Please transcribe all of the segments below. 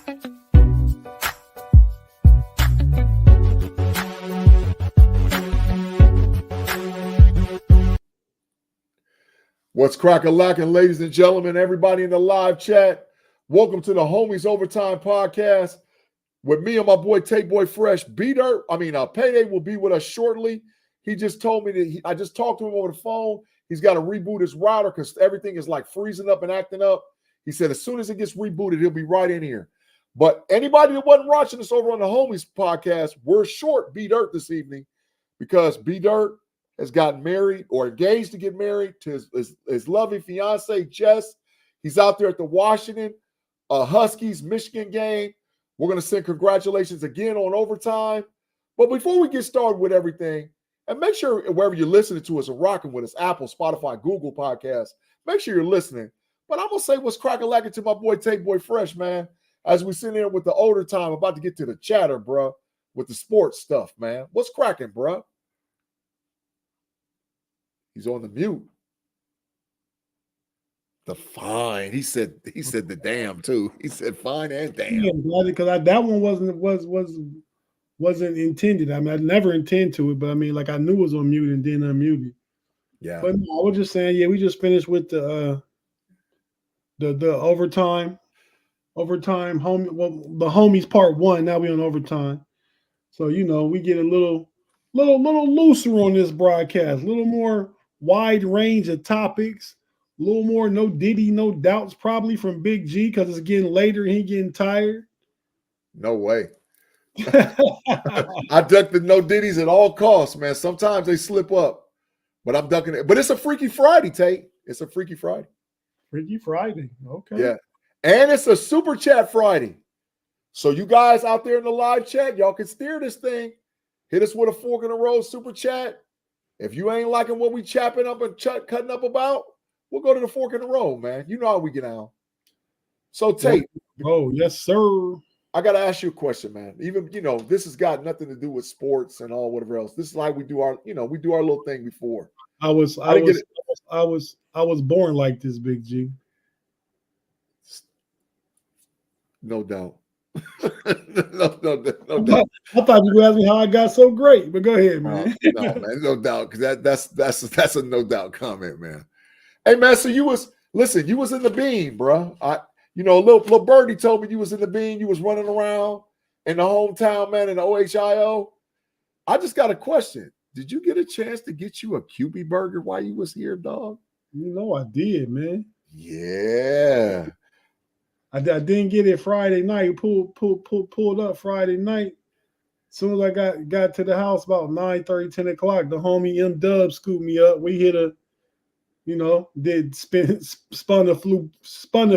What's crack-a-lackin', ladies and gentlemen, everybody in the live chat. Welcome to the Homies Overtime Podcast with me and my boy Tate Boy Fresh. Payday will be with us shortly. He just told me that I just talked to him over the phone. He's got to reboot his router because everything is like freezing up and acting up. He said as soon as it gets rebooted, he'll be right in here. But anybody that wasn't watching us over on the Homies Podcast, we're short B-Dirt this evening because B-Dirt has gotten married or engaged to get married to his lovely fiance, Jess. He's out there at the Washington Huskies Michigan game. We're going to send congratulations again on overtime. But before we get started with everything, and make sure wherever you're listening to us or rocking with us, Apple, Spotify, Google Podcasts, make sure you're listening. But I'm going to say what's crack-a-lackin' to my boy Tate Boy Fresh, man, as we sit here with the older time, about to get to the chatter, bro, with the sports stuff, man. What's cracking, bro? He's on the mute. The fine. He said the damn too. He said fine and damn. Yeah, because that one wasn't intended. I mean, I never intend to it, but I mean, like I knew it was on mute and then unmuted. Yeah. But no, I was just saying, yeah, we just finished with the overtime home. Well, the homies part 1. Now we on overtime, so we get a little looser on this broadcast, a little more wide range of topics, a little more no diddy, no doubts probably from Big G because it's getting later and he getting tired. No way. I duck the no diddies at all costs, man. Sometimes they slip up, but I'm ducking it. But it's a Freaky Friday, Tate. It's a Freaky Friday. Freaky Friday. Okay. Yeah. And it's a Super Chat Friday. So you guys out there in the live chat, y'all can steer this thing. Hit us with a fork in the road Super Chat. If you ain't liking what we chapping up and cutting up about, we'll go to the fork in the road, man. You know how we get out. So, Tate. Oh, yes, sir. I got to ask you a question, man. Even, this has got nothing to do with sports and all whatever else. This is like we do our little thing before. I was born like this, Big G. No doubt. No doubt. I thought you were asking me how I got so great, but go ahead, man. No, man, no doubt, because that's a no doubt comment, man. Hey, man, so you was in the bean, bro. Little birdie told me you was in the bean. You was running around in the hometown, man, in the OHIO. I just got a question. Did you get a chance to get you a QB burger while you was here, dog? I did, man. Yeah. I didn't get it Friday night. Pulled up Friday night. As soon as I got to the house about 9:30, 10 o'clock, the homie M Dub scooped me up. We hit spun a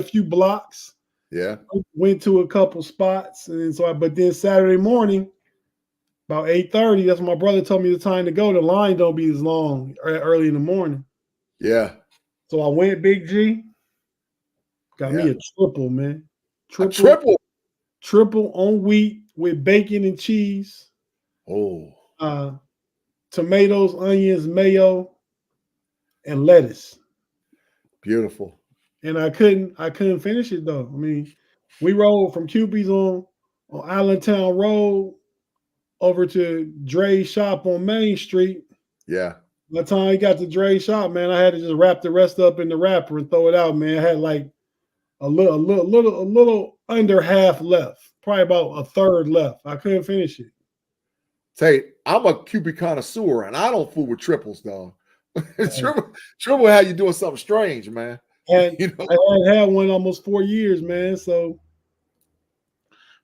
few blocks. Yeah. Went to a couple spots. And but then Saturday morning, about 8:30, that's when my brother told me the time to go. The line don't be as long early in the morning. Yeah. So I went, Big G. Got me a triple, man. Triple on wheat with bacon and cheese. Oh. Tomatoes, onions, mayo, and lettuce. Beautiful. And I couldn't finish it though. I mean, we rode from QB's on Allentown Road over to Dre's shop on Main Street. Yeah. By the time I got to Dre's shop, man, I had to just wrap the rest up in the wrapper and throw it out, man. I had like a little under half left, probably about a third left. I couldn't finish it. Tate, I'm a QB connoisseur, and I don't fool with triples, dog. Triple had you doing something strange, man. And I had one almost 4 years, man. So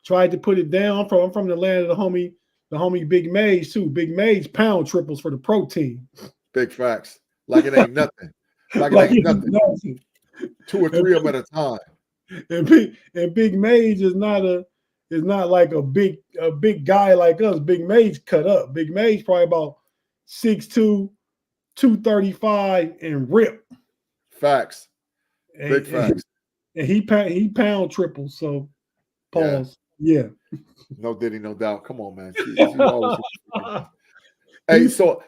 tried to put it down. I'm from the land of the homie Big Mage too. Big Mage pound triples for the protein. Big facts. Like it ain't nothing. Like it ain't nothing. 2 or 3 of them at a time. And Big Mage is not like a big guy like us. Big Mage cut up. Big Mage probably about 6'2", 235 and rip. Facts. Big facts. And he pound triples. So pause. Yeah. No diddy, no doubt. Come on, man. Hey, so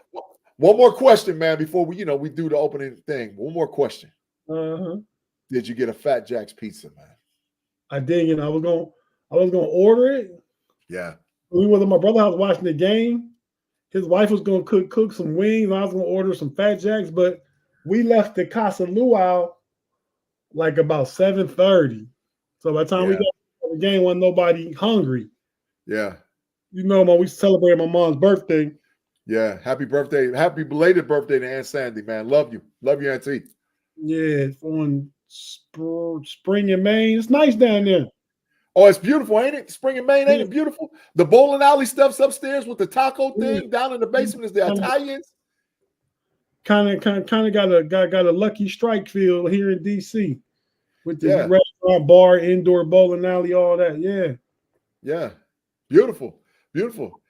one more question, man, before we do the opening thing. One more question. Uh-huh. Did you get a Fat Jack's pizza, man? I did. I was I was gonna order it. Yeah. We was at my brother's house watching the game. His wife was gonna cook some wings, and I was gonna order some Fat Jacks, but we left the Casa Luau like about 7:30. So by the time we got to the game, wasn't nobody hungry. Yeah. You know, man, we celebrated my mom's birthday. Yeah. Happy birthday. Happy belated birthday to Aunt Sandy, man. Love you. Love you, Auntie. Yeah, it's on Spring and Main. It's nice down there. Oh, it's beautiful, ain't it? Spring and Main, ain't it beautiful? The bowling alley stuff's upstairs with the taco thing. Down in the basement is the Italians. Kind of got a Lucky Strike feel here in DC with the restaurant, bar, indoor bowling alley, all that. Yeah. Yeah. Beautiful. Beautiful.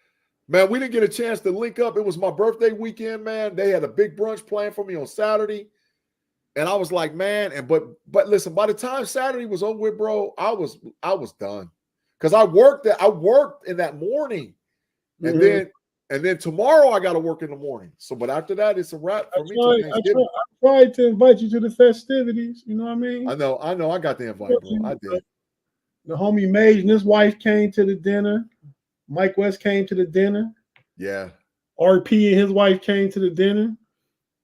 Man, we didn't get a chance to link up. It was my birthday weekend, man. They had a big brunch planned for me on Saturday. And I was like, man, but listen, by the time Saturday was over with, bro, I was done. Because I worked in that morning. And then tomorrow I gotta work in the morning. So but after that, it's a wrap for me till Thanksgiving. I tried to invite you to the festivities, you know what I mean? I know, I got the invite, bro. I did. The homie Mage and his wife came to the dinner. Mike West came to the dinner. Yeah. RP and his wife came to the dinner.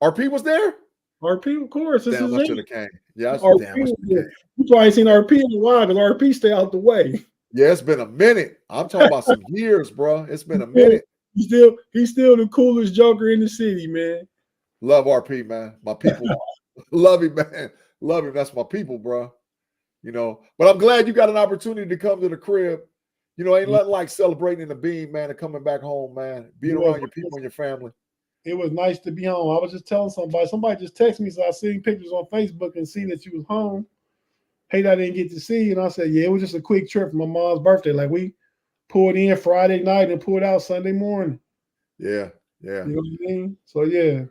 RP was there? RP, of course. Damn, I should have came. Yeah, you probably seen RP in a while because RP stay out the way. Yeah, it's been a minute. I'm talking about some years, bro. It's been a minute. He's still the coolest joker in the city, man. Love RP, man. My people. Love him, man. Love him. That's my people, bro. You know, but I'm glad you got an opportunity to come to the crib. You know, ain't nothing like celebrating the beam, man, and coming back home, man. Being around your people and your family. It was nice to be home. I was just telling somebody just texted me, so I seen pictures on Facebook and seen that you was home. Hey, I didn't get to see you. And I said, yeah, it was just a quick trip for my mom's birthday. Like we pulled in Friday night and pulled out Sunday morning. Yeah, yeah. You know what I mean? So yeah.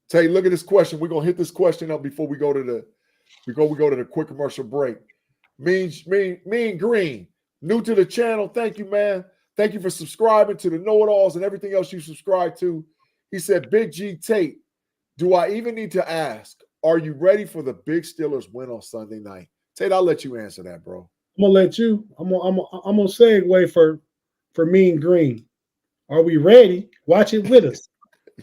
Tate, look at this question. We're gonna hit this question up before we go to the quick commercial break. Mean Green, new to the channel. Thank you, man. Thank you for subscribing to the know-it-alls and everything else you subscribe to. He said, Big G Tate, do I even need to ask, are you ready for the big Steelers win on Sunday night? Tate, I'll let you answer that, bro. I'm gonna let you. I'm gonna segue for Mean Green. Are we ready? Watch it with us.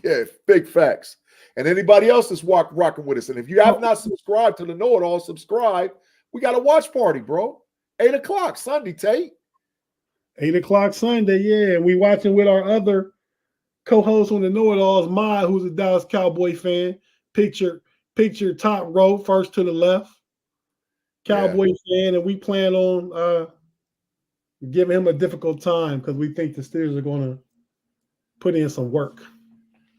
Yeah, big facts. And anybody else that's rocking with us. And if you have not subscribed to the know-it-all, subscribe. We got a watch party, bro. 8 o'clock Sunday, Tate. 8 o'clock Sunday, yeah. And we watching with our other co-host on the know-it-alls, Maya, who's a Dallas Cowboy fan. Picture top row, first to the left. Cowboy fan, and we plan on giving him a difficult time because we think the Steelers are going to put in some work.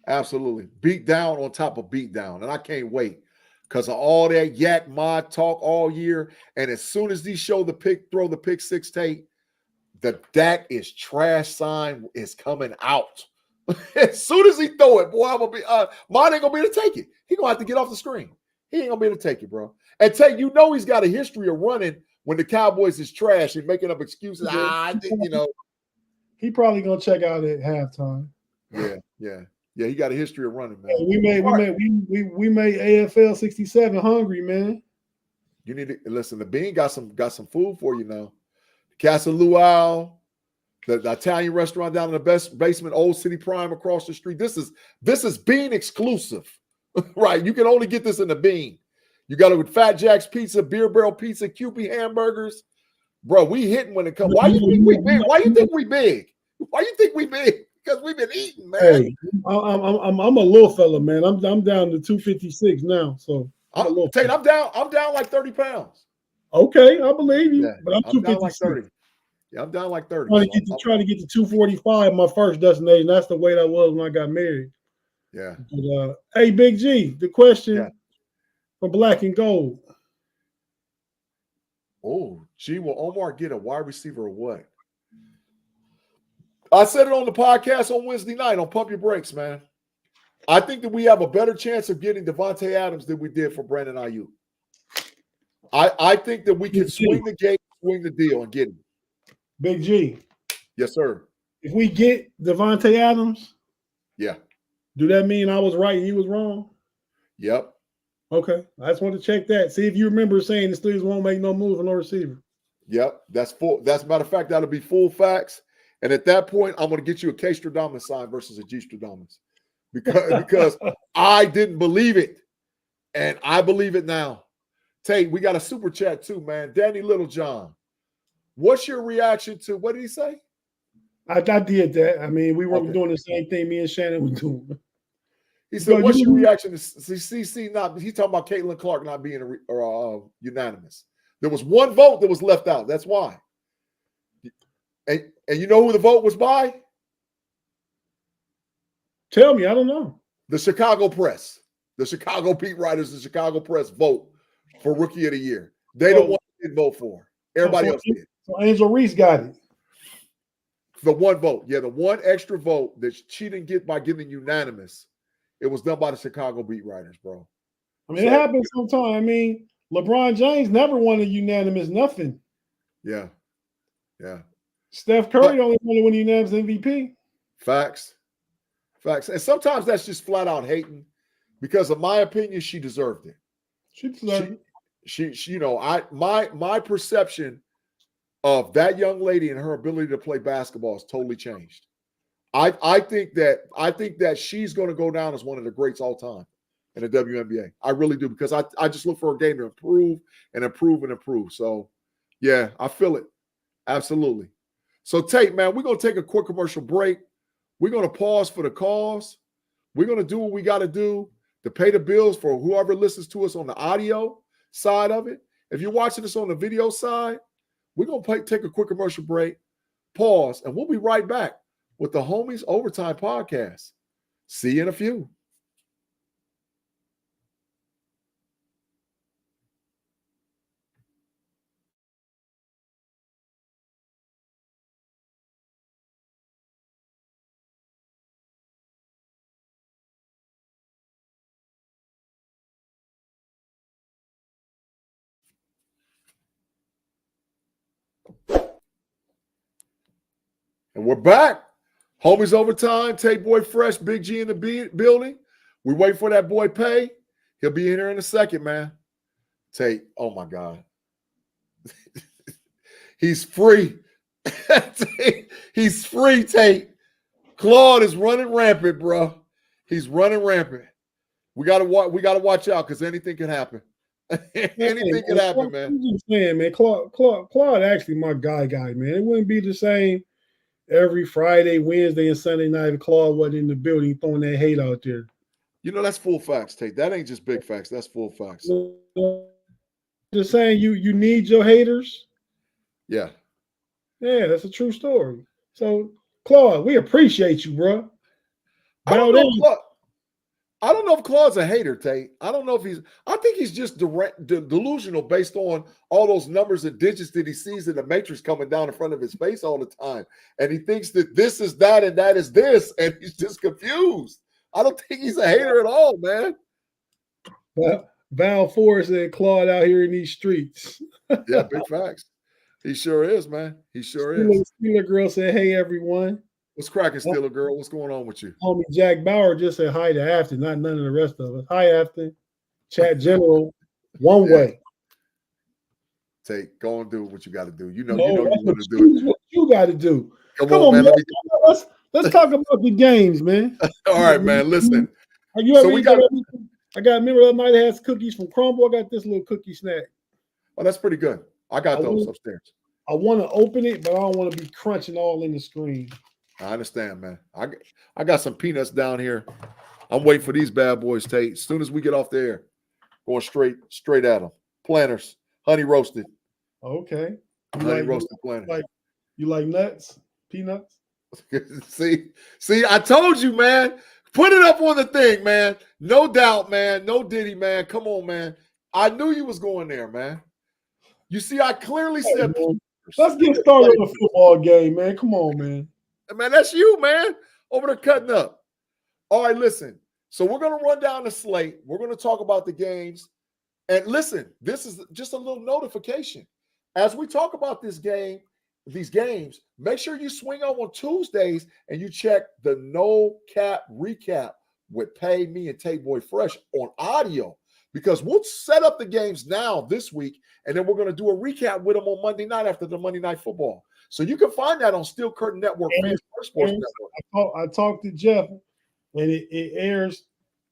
Absolutely. Beat down on top of beat down. And I can't wait because of all that yak mod talk all year. And as soon as these throw the pick six, Tate, the Dak is trash sign is coming out. As soon as he throw it, boy, I'm gonna be Mod ain't gonna be able to take it. He gonna have to get off the screen. He ain't gonna be able to take it, bro. And Tate, you know he's got a history of running when the Cowboys is trash and making up excuses. He probably gonna check out at halftime. Yeah. He got a history of running, man. We made AFL 67 hungry, man. You need to listen. The Bean got some food for you now. Casa Luau, the Italian restaurant down in the basement, Old City Prime across the street. This is Bean exclusive, right? You can only get this in the Bean. You got it with Fat Jack's Pizza, Beer Barrel Pizza, Cupid hamburgers, bro. We hitting when it comes. Why you think we big? Why you think we big? Why you think we big? Because we've been eating, man. Hey, I'm a little fella, man. I'm down to 256 now. So Tate, I'm down like 30 pounds. Okay, I believe you. Yeah, but I'm 256. down like 30. Yeah, I'm down like 30. Trying to get to 245, my first destination. That's the weight I was when I got married. Yeah. But, hey, Big G, the question from Black and Gold. Oh, gee, will Omar get a wide receiver or what? I said it on the podcast on Wednesday night on Pump Your Brakes, man. I think that we have a better chance of getting Devontae Adams than we did for Brandon Ayuk. I think that we can swing the gate, swing the deal, and get him. Big G. Yes, sir. If we get Devontae Adams, do that mean I was right and you was wrong? Yep. Okay. I just want to check that. See if you remember saying the Steelers won't make no move on no receiver. Yep, that's full. That's a matter of fact, that'll be full facts. And at that point, I'm going to get you a K Stradamus sign versus a G Stradamus because I didn't believe it, and I believe it now. Tate, we got a super chat too, man. Danny Littlejohn, what's your reaction to what did he say? I did that. I mean, we were Okay. doing the same thing me and Shannon were doing. He said, "What's your reaction to CC not?" He's talking about Caitlin Clark not being unanimous. There was one vote that was left out. That's why. And you know who the vote was by? Tell me, I don't know. The Chicago Press, the Chicago beat writers, the Chicago Press vote for Rookie of the Year. They the one that didn't vote for. Everybody else did. So Angel Reese got it. The one vote, yeah, the one extra vote that she didn't get by getting unanimous. It was done by the Chicago beat writers, bro. I mean, it happens sometimes. I mean, LeBron James never won a unanimous nothing. Yeah. Steph Curry only won a unanimous MVP. Facts. And sometimes that's just flat out hating because, in my opinion, she deserved it. She deserved it. She you know, my perception of that young lady and her ability to play basketball has totally changed. I think that she's going to go down as one of the greats all time in the WNBA. I really do, because I just look for her game to improve and improve and improve. So, yeah, I feel it. Absolutely. So, Tate, man, we're going to take a quick commercial break. We're going to pause for the cause. We're going to do what we got to do to pay the bills for whoever listens to us on the audio side of it. If you're watching us on the video side, we're going to take a quick commercial break, pause, and we'll be right back with the Homies Overtime Podcast. See you in a few. And we're back. Homies Overtime, Tate Boy Fresh, Big G in the building. We wait for that boy Pay. He'll be in here in a second, man. Tate, oh my God. He's free. He's free, Tate. Claude is running rampant, bro. He's running rampant. We gotta watch out because anything can happen. Anything can happen, man. I'm just saying, man. Claude actually my guy, man. It wouldn't be the same every Friday, Wednesday, and Sunday night if Claude wasn't in the building throwing that hate out there. You know, that's full facts, Tate. That ain't just big facts. That's full facts. Just saying, you need your haters. Yeah. Yeah, that's a true story. So, Claude, we appreciate you, bro. I don't know if Claude's a hater, Tate. I don't know if I think he's just delusional based on all those numbers and digits that he sees in the matrix coming down in front of his face all the time. And he thinks that this is that and that is this, and he's just confused. I don't think he's a hater at all, man. Val Forrest said Claude out here in these streets. Yeah, big facts. He sure is, man. He sure is. Steeler Girl said, hey, everyone. What's cracking, Steeler Girl? What's going on with you? Homie Jack Bauer just said hi to Afton, not none of the rest of us. Hi, Afton. Chat General, one way. Tate, go and do what you got to do. You know you want to do it. What you got to do. Come on, man. Let's talk about the games, man. All right, man. Listen. I got remember that night I had cookies from Crumble. I got this little cookie snack. Oh, that's pretty good. I got those upstairs. I want to open it, but I don't want to be crunching all in the screen. I understand, man. I got some peanuts down here. I'm waiting for these bad boys, Tate. As soon as we get off the air, going straight at them. Planters, honey roasted. Okay. Honey roasted planters. You like nuts? Peanuts? See, I told you, man. Put it up on the thing, man. No doubt, man. No Diddy, man. Come on, man. I knew you was going there, man. You see, I clearly said. Let's get started on the football game, man. Come on, man. Man, that's you, man. Over there cutting up. All right, listen. So we're going to run down the slate. We're going to talk about the games. And listen, this is just a little notification. As we talk about these games, make sure you swing on Tuesdays and you check the No Cap Recap with Pay Me and Tate Boy Fresh on audio, because we'll set up the games now this week, and then we're going to do a recap with them on Monday night after the Monday Night Football. So you can find that on Steel Curtain Network, Fans First Sports Network. I talked to Jeff, and it airs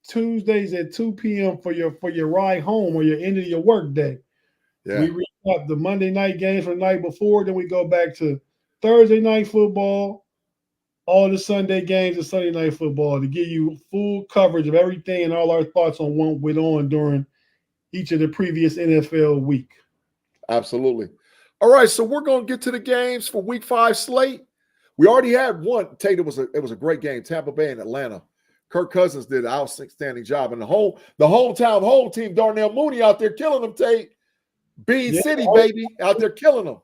Tuesdays at 2 p.m. for your ride home or your end of your work day. Yeah. We recap the Monday night games from the night before, then we go back to Thursday night football, all the Sunday games of Sunday night football to give you full coverage of everything and all our thoughts on what went on during each of the previous NFL week. Absolutely. All right, so we're going to get to the games for Week 5 slate. We already had one. Tate, it was a great game. Tampa Bay and Atlanta. Kirk Cousins did an outstanding job, and the hometown home team, Darnell Mooney, out there killing them. Tate, Bean City, baby, out there killing them.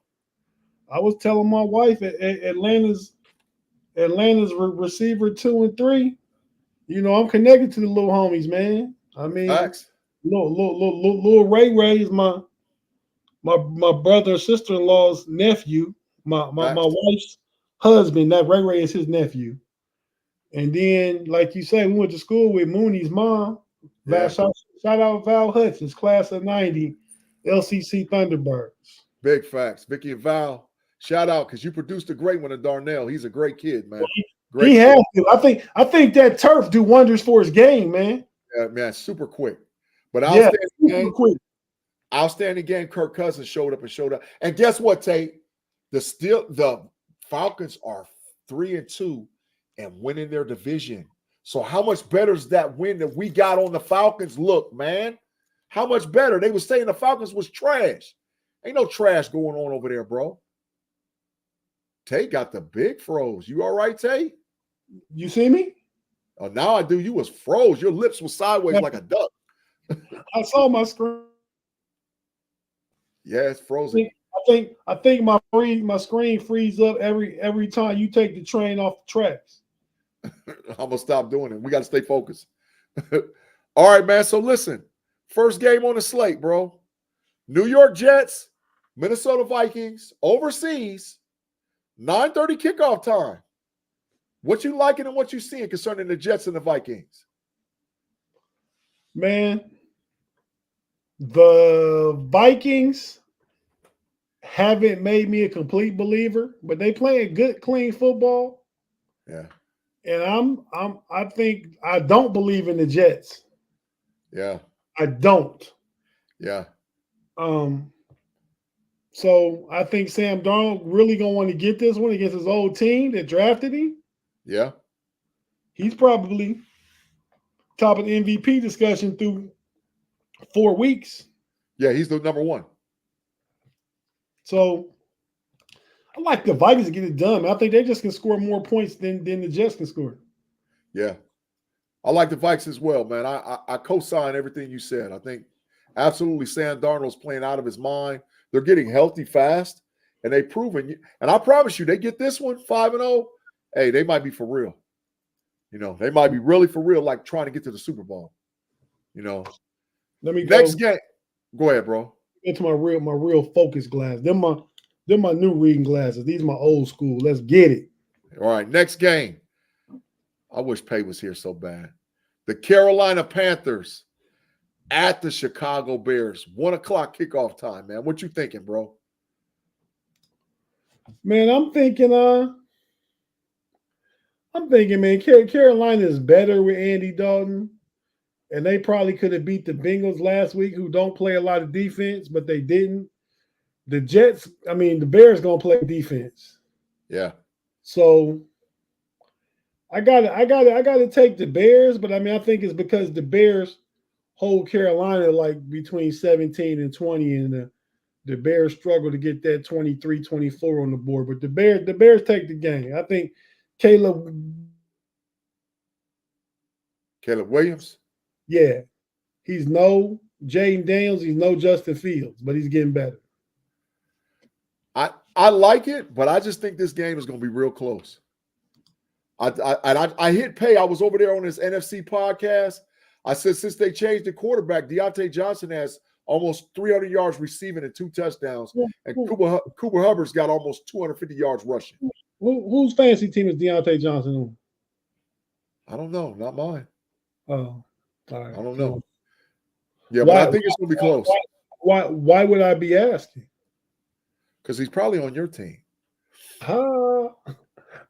I was telling my wife Atlanta's receiver 2 and 3. You know, I'm connected to the little homies, man. I mean, little Ray is my brother and sister-in-law's nephew. My wife's husband. That Ray is his nephew. And then, like you say, we went to school with Mooney's mom. Yeah. Shout out Val Hutchins, class of '90, LCC Thunderbirds. Big facts, Vicky and Val. Shout out, because you produced a great one of Darnell. He's a great kid, man. Great. He has to. I think that turf do wonders for his game, man. Yeah, man, super quick. But outstanding game. Kirk Cousins showed up. And guess what, Tate? The Falcons are 3-2 and winning their division. So how much better is that win that we got on the Falcons? Look, man, how much better? They were saying the Falcons was trash. Ain't no trash going on over there, bro. Tate got the big froze. You all right, Tate? You see me? Oh, now I do. You was froze. Your lips was sideways like a duck. I saw my screen. Yeah, it's frozen. I think my screen freezes up every time you take the train off the tracks. I'm gonna stop doing it. We got to stay focused. All right, man. So listen, first game on the slate, bro. New York Jets, Minnesota Vikings, overseas, 9:30 kickoff time. What you liking and what you seeing concerning the Jets and the Vikings? Man, the Vikings haven't made me a complete believer, but they playing good, clean football. Yeah. And I think I don't believe in the Jets. Yeah. I don't. Yeah. So I think Sam Darnold really gonna want to get this one against his old team that drafted him. Yeah. He's probably top of the MVP discussion through 4 weeks. Yeah, he's the number one. So I like the Vikings to get it done. I think they just can score more points than the Jets can score. Yeah. I like the Vikes as well, man. I co-sign everything you said. I think absolutely Sam Darnold's playing out of his mind. They're getting healthy fast, and they've proven. And I promise you, they get this one 5-0. Hey, they might be for real. You know, they might be really for real, like trying to get to the Super Bowl. You know. Next game. Go ahead, bro. Into my real focus glass. They're my new reading glasses. These are my old school. Let's get it. All right, next game. I wish Pay was here so bad. The Carolina Panthers at the Chicago Bears. 1:00 kickoff time, man. What you thinking, bro? Man, I'm thinking, man, Carolina is better with Andy Dalton. And they probably could have beat the Bengals last week, who don't play a lot of defense, but they didn't. The Bears gonna play defense. Yeah. So I gotta take the Bears, but I think it's because the Bears hold Carolina like between 17 and 20, and the Bears struggle to get that 23-24 on the board. But the Bears take the game. I think Caleb Williams. Yeah, he's no Jaden Daniels. He's no Justin Fields, but he's getting better. I like it, but I just think this game is going to be real close. I hit Pay. I was over there on this NFC podcast. I said since they changed the quarterback, Deontay Johnson has almost 300 yards receiving and 2 touchdowns, and Cooper Hubbard's got almost 250 yards rushing. Whose fantasy team is Deontay Johnson on? I don't know. Not mine. Oh. All right. I don't know. Yeah, but Why? I think it's going to be close Why would I be asking? because he's probably on your team. Huh? Yeah,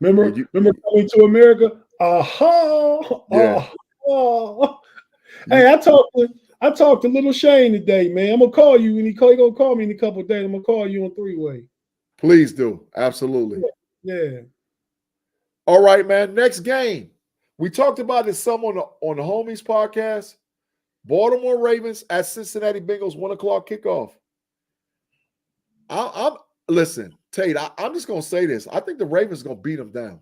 Remember coming to America? Aha! yeah. Aha! You, Hey, I talked to little Shane today, man. I'm gonna call you, and he gonna call me in a couple of days. I'm gonna call you on three-way. please do. Absolutely. Yeah. All right, man. Next game. We talked about this some on the Homies podcast. Baltimore Ravens at Cincinnati Bengals, 1:00 kickoff. I'm listen, Tate. I'm just gonna say this. I think the Ravens gonna beat them down.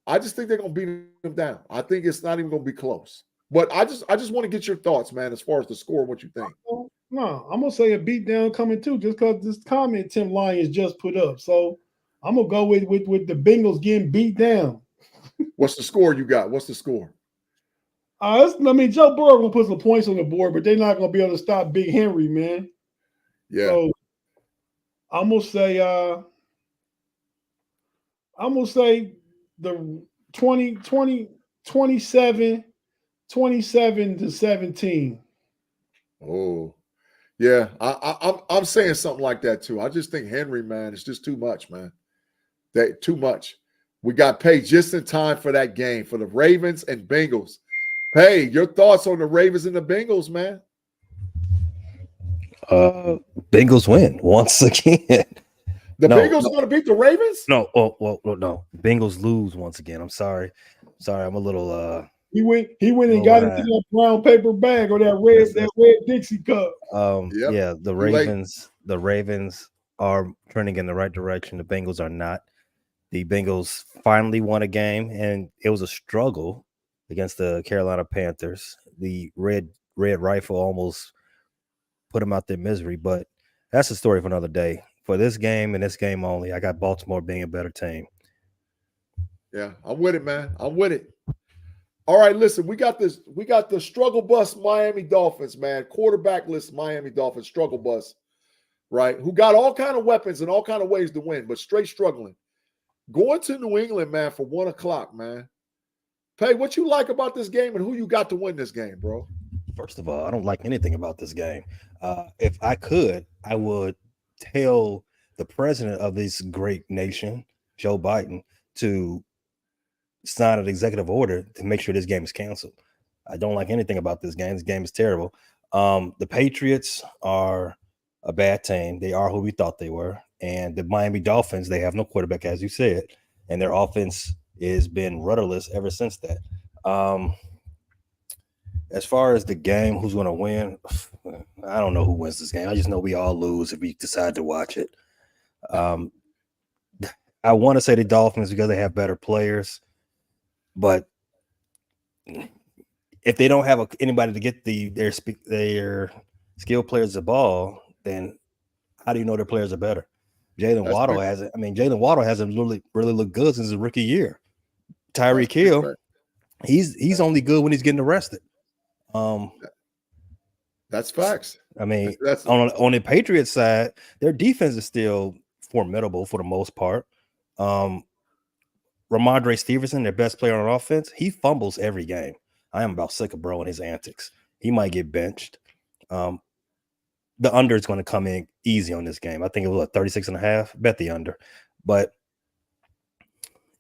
I just think they're gonna beat them down. I think it's not even gonna be close. But I just want to get your thoughts, man, as far as the score, what you think. No, I'm gonna say a beatdown coming too, just because this comment Tim Lyons just put up. So I'm gonna go with the Bengals getting beat down. What's the score you got? What's the score? Joe Burrow gonna put some points on the board, but they're not gonna be able to stop Big Henry, man. Yeah. So I'm gonna say the 27 to 17. Oh, yeah. I'm saying something like that too. I just think Henry, man, it's just too much, man. That too much. We got paid just in time for that game for the Ravens and Bengals. Hey, your thoughts on the Ravens and the Bengals, man? Bengals win once again. The Bengals are going to beat the Ravens? No, no. Bengals lose once again. I'm sorry. I'm a little He went and got into that brown paper bag or that red Dixie cup. Yep. Yeah, the Ravens are trending in the right direction. The Bengals are not. The Bengals finally won a game, and it was a struggle against the Carolina Panthers. The red rifle almost put them out their misery, but that's a story for another day. For this game and this game only, I got Baltimore being a better team. Yeah, I'm with it, man. I'm with it. All right, listen, we got the struggle bus Miami Dolphins, man. Quarterback list Miami Dolphins struggle bus, right? Who got all kind of weapons and all kind of ways to win, but straight struggling. Going to New England, man, for 1:00, man. Pay, what you like about this game and who you got to win this game, bro? First of all, I don't like anything about this game. If I could, I would tell the president of this great nation, Joe Biden, to sign an executive order to make sure this game is canceled. I don't like anything about this game. This game is terrible. The Patriots are a bad team. They are who we thought they were. And the Miami Dolphins, they have no quarterback, as you said, and their offense has been rudderless ever since that. As far as the game, who's going to win, I don't know who wins this game. I just know we all lose if we decide to watch it. I want to say the Dolphins because they have better players, but if they don't have anybody to get their skilled players the ball, then how do you know their players are better? Jalen Waddle hasn't. I mean, Jalen Waddle hasn't really looked good since his rookie year. Tyreek Hill, he's only good when he's getting arrested. That's facts. I mean, on the Patriots side, their defense is still formidable for the most part. Ramondre Stevenson, their best player on offense, he fumbles every game. I am about sick of Bro and his antics. He might get benched. The under is going to come in easy on this game. I think it was 36.5. Bet the under. But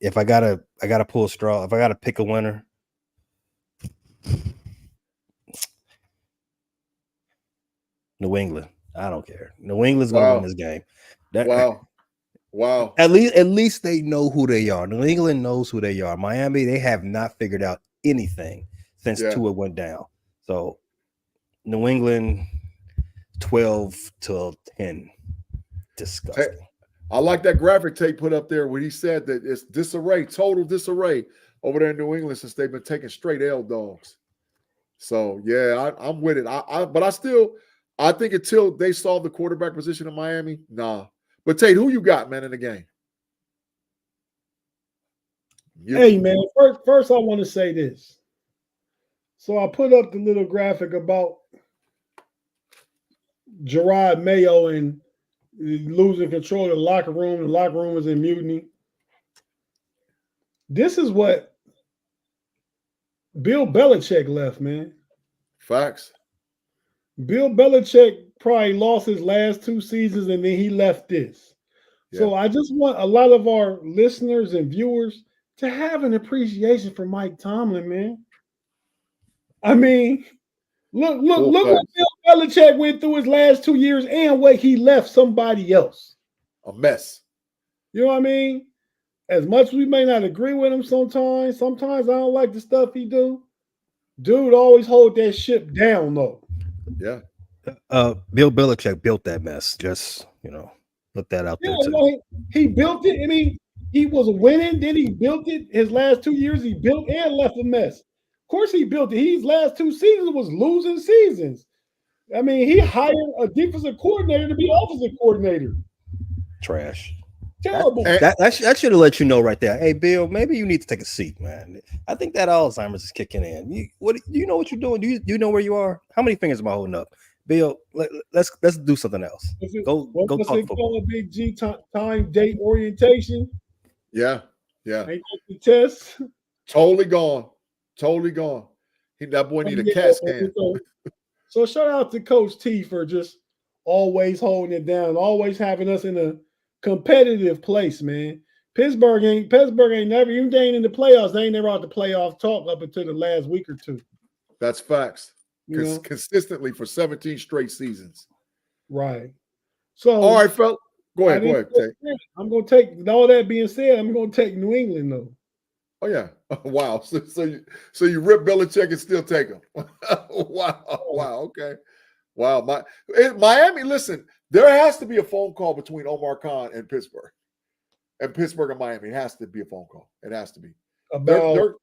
if I gotta pull a straw, if I gotta pick a winner, New England. I don't care. New England's gonna win this game. Wow. At least they know who they are. New England knows who they are. Miami, they have not figured out anything since Tua went down. So New England 12-10. Disgusting. I like that graphic Tate put up there where he said that it's disarray, total disarray over there in New England since they've been taking straight L dogs. So yeah, I'm with it. But I think until they solve the quarterback position in Miami, nah. But Tate, who you got, man, in the game? Hey, man, first I want to say this. So I put up the little graphic about Gerard Mayo and losing control of the locker room. The locker room was in mutiny. This is what Bill Belichick left, man. Facts. Bill Belichick probably lost his last 2 seasons and then he left this. So Yeah. I just want a lot of our listeners and viewers to have an appreciation for Mike Tomlin, man. I mean, Full look what facts. Bill Belichick went through his last 2 years and what he left somebody else. A mess. You know what I mean? As much as we may not agree with him sometimes I don't like the stuff he do. Dude always hold that ship down though. Yeah. Bill Belichick built that mess. Just put that out Yeah, there too. like he built it. I mean, he was winning, then he built it. His last 2 years, he built and left a mess. Of course, he built it. His last 2 seasons was losing seasons. I mean, he hired a defensive coordinator to be offensive coordinator. Trash. Terrible. That should have let you know right there. Hey, Bill, maybe you need to take a seat, man. I think that Alzheimer's is kicking in. You know what you're doing? Do you know where you are? How many fingers am I holding up? Bill, let's do something else. Go talk football. Big G time date orientation. Yeah. Yeah. Ain't that the test? Totally gone. Totally gone. That boy need a CAT scan. So shout out to Coach T for just always holding it down, always having us in a competitive place, man. Pittsburgh ain't never, even they ain't in the playoffs. They ain't never out the playoff talk up until the last week or two. That's facts. You know? Consistently for 17 straight seasons. Right. So all right, fella. Go ahead, Tate. I'm gonna take, with all that being said, I'm gonna take New England though. Oh yeah. Wow. So you rip Belichick and still take him. Wow. Okay. Wow. Miami, listen, there has to be a phone call between Omar Khan and Pittsburgh. And Pittsburgh and Miami. It has to be a phone call. It has to be. They're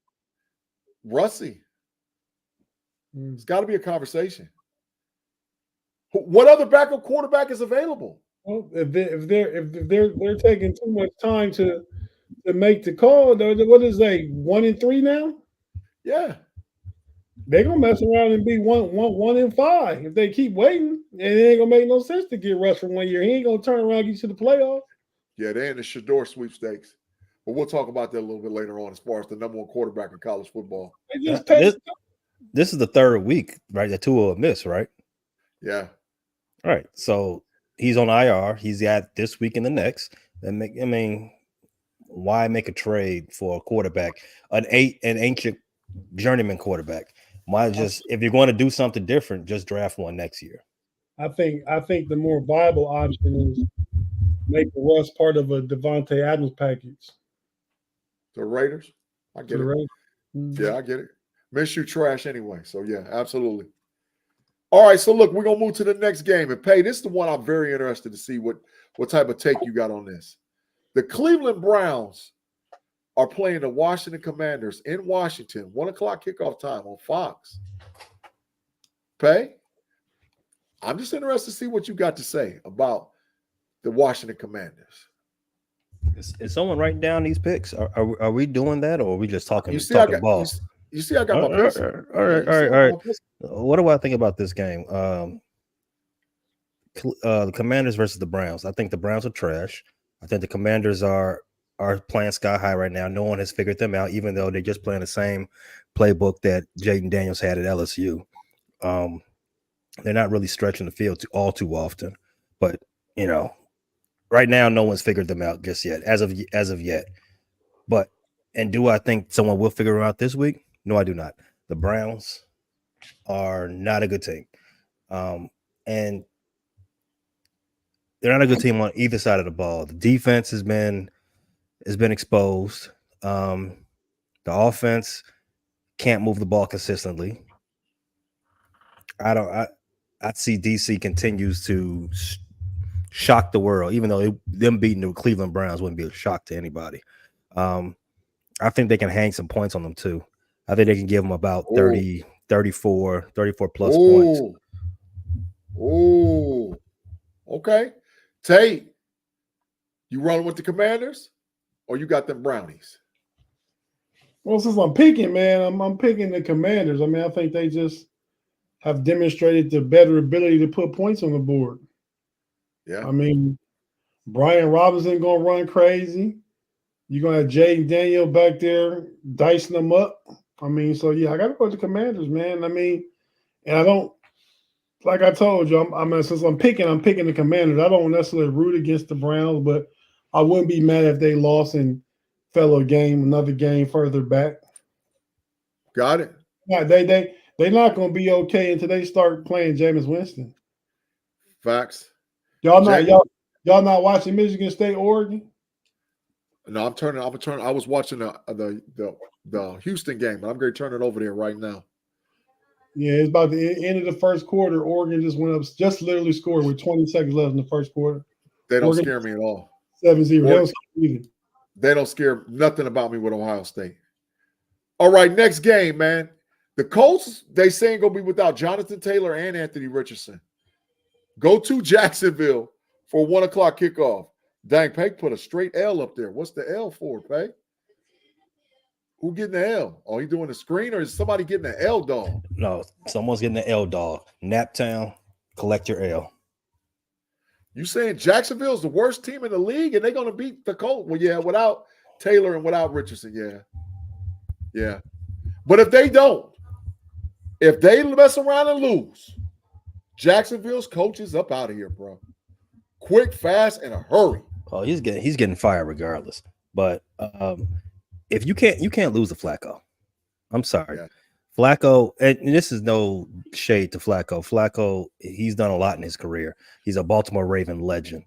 Russie. It's got to be a conversation. What other backup quarterback is available? Well, if they're taking too much time to make the call, what is they 1-3 now? Yeah, they're gonna mess around and be 1-5 if they keep waiting. And it ain't gonna make no sense to get Russ for 1 year. He ain't gonna turn around and get you to the playoffs. Yeah, they're in the Shador sweepstakes. But we'll talk about that a little bit later on as far as the number one quarterback in college football. This is the third week, right? The two will miss, right? Yeah. All right. So he's on IR. He's at this week and the next. Why make a trade for a quarterback, an ancient journeyman quarterback? Why just, if you're going to do something different, just draft one next year? I think the more viable option is make Russ part of a Devontae Adams package. The Raiders? I get it. Mm-hmm. Yeah, I get it. Minshew trash anyway. So, yeah, absolutely. All right, so look, we're going to move to the next game. And, Pay, this is the one I'm very interested to see what type of take you got on this. The Cleveland Browns are playing the Washington Commanders in Washington, 1 o'clock kickoff time on Fox. Pay, I'm just interested to see what you got to say about the Washington Commanders. Is someone writing down these picks? Are we doing that, or are we just talking ball? You see, I got my picks. All right. What do I think about this game? The Commanders versus the Browns. I think the Browns are trash. I think the Commanders are playing sky high right now. No one has figured them out, even though they're just playing the same playbook that Jaden Daniels had at LSU. They're not really stretching the field too often, but right now no one's figured them out just yet, as of yet. And do I think someone will figure them out this week? No, I do not. The Browns are not a good team, and they're not a good team on either side of the ball. The defense has been exposed. The offense can't move the ball consistently. I see DC continues to shock the world, even though them beating the Cleveland Browns wouldn't be a shock to anybody. I think they can hang some points on them too. I think they can give them about 30, 34 plus points. Oh, okay. Tate, you running with the Commanders or you got them Brownies? Well, since I'm picking, man, I'm picking the Commanders. I mean, I think they just have demonstrated the better ability to put points on the board. Yeah. I mean, Brian Robinson going to run crazy. You're going to have Jaden Daniel back there dicing them up. I mean, so, yeah, I got to go with the Commanders, man. I mean, and I don't like I told you, since I'm picking the Commanders. I don't necessarily root against the Browns, but I wouldn't be mad if they lost and fell another game further back. Got it. Yeah, they're not going to be okay until they start playing Jameis Winston. Facts. Y'all not watching Michigan State, Oregon? No, I'm turning. I was watching the Houston game, but I'm going to turn it over there right now. Yeah, it's about the end of the first quarter. Oregon just went up, just literally scored with 20 seconds left in the first quarter. They don't scare me at all. 7-0. They don't scare nothing about me with Ohio State. All right, next game, man. The Colts, they saying going to be without Jonathan Taylor and Anthony Richardson. Go to Jacksonville for 1 o'clock kickoff. Dang, Peg put a straight L up there. What's the L for, Peg? Who getting the L? Oh, he doing the screen, or is somebody getting the L dog? No, someone's getting the L dog. Naptown, collect your L. You saying Jacksonville's the worst team in the league and they're going to beat the Colts? Well, yeah, without Taylor and without Richardson, yeah. Yeah. But if they mess around and lose, Jacksonville's coach is up out of here, bro. Quick, fast, in a hurry. Oh, he's getting fired regardless. But if you can't lose to Flacco. I'm sorry. Yeah. Flacco, and this is no shade to Flacco. Flacco, he's done a lot in his career. He's a Baltimore Raven legend.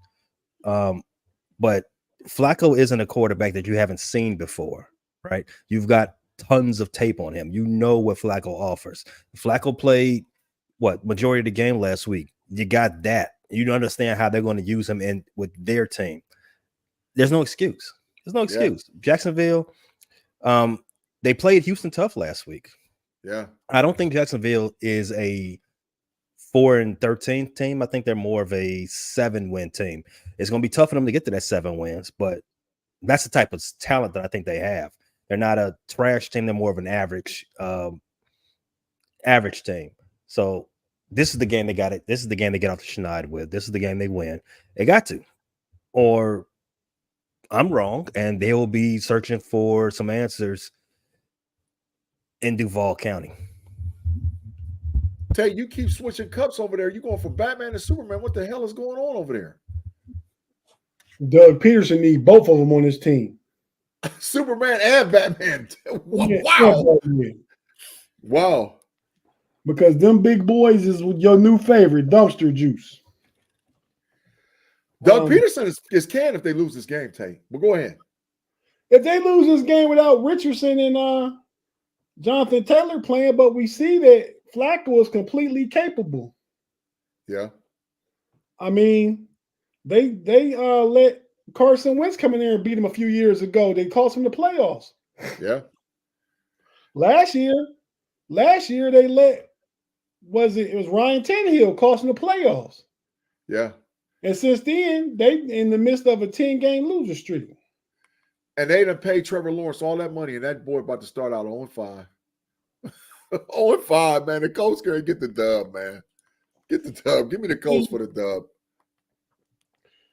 But Flacco isn't a quarterback that you haven't seen before, right? You've got tons of tape on him. You know what Flacco offers. Flacco played majority of the game last week. You got that. You understand how they're going to use him in with their team. There's no excuse. There's no excuse. Yeah. Jacksonville, they played Houston tough last week. Yeah. I don't think Jacksonville is a 4-13 team. I think they're more of a 7-win team. It's going to be tough for them to get to that 7 wins, but that's the type of talent that I think they have. They're not a trash team. They're more of an average team. So this is the game they got it. This is the game they get off the schneid with. This is the game they win. They got to. Or I'm wrong, and they will be searching for some answers in Duval County. Tate, you keep switching cups over there. You going from Batman to Superman. What the hell is going on over there? Doug Peterson needs both of them on his team. Superman and Batman. Wow. Wow. Because them big boys is your new favorite, dumpster juice. Doug Peterson is canned if they lose this game, Tate. But go ahead. If they lose this game without Richardson and Jonathan Taylor playing, but we see that Flacco is completely capable. Yeah. I mean, they let Carson Wentz come in there and beat him a few years ago. They cost him the playoffs. Yeah. Last year they let it was Ryan Tannehill costing the playoffs. Yeah. And since then, they in the midst of a 10-game loser streak. And they done paid Trevor Lawrence all that money, and that boy about to start out 0-5. 0-5, man. The Colts gonna get the dub, man. Get the dub. Give me the Colts for the dub.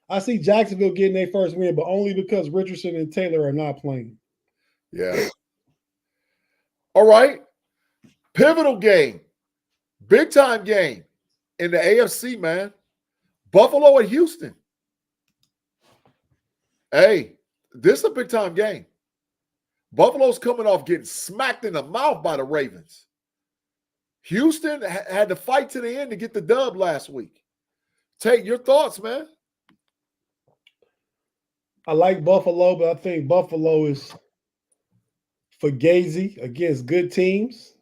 I see Jacksonville getting their first win, but only because Richardson and Taylor are not playing. Yeah. All right. Pivotal game. Big time game in the AFC, man. Buffalo at Houston. Hey, this is a big time game. Buffalo's coming off getting smacked in the mouth by the Ravens. Houston had to fight to the end to get the dub last week. Tate, your thoughts, man? I like Buffalo, but I think Buffalo is fugazi against good teams.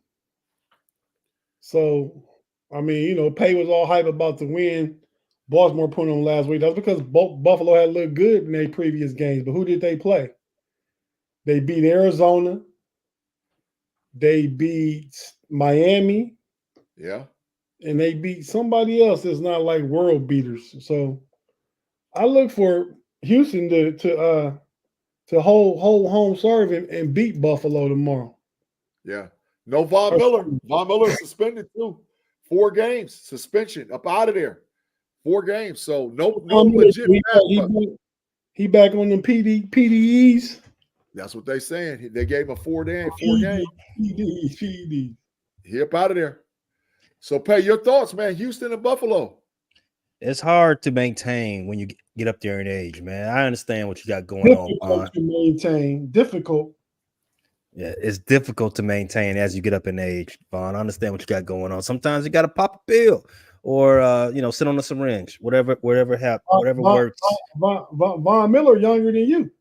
So, I mean, Pay was all hype about the win Baltimore put on last week. That's because Buffalo had looked good in their previous games. But who did they play? They beat Arizona. They beat Miami. Yeah. And they beat somebody else that's not like world beaters. So I look for Houston to hold home serve and beat Buffalo tomorrow. Yeah. No Von Miller. Von Miller suspended too. 4 games suspension up out of there. 4 games. So no legit. He back on them PDEs. That's what they saying. They gave him a 4 game. PDs. He up out of there. So, Pay, your thoughts, man. Houston and Buffalo. It's hard to maintain when you get up there in age, man. I understand what you got going Difficult on. to maintain. Difficult. Yeah, it's difficult to maintain as you get up in age, Vaughn. I understand what you got going on. Sometimes you got to pop a pill or sit on a syringe, whatever works. Von Miller younger than you.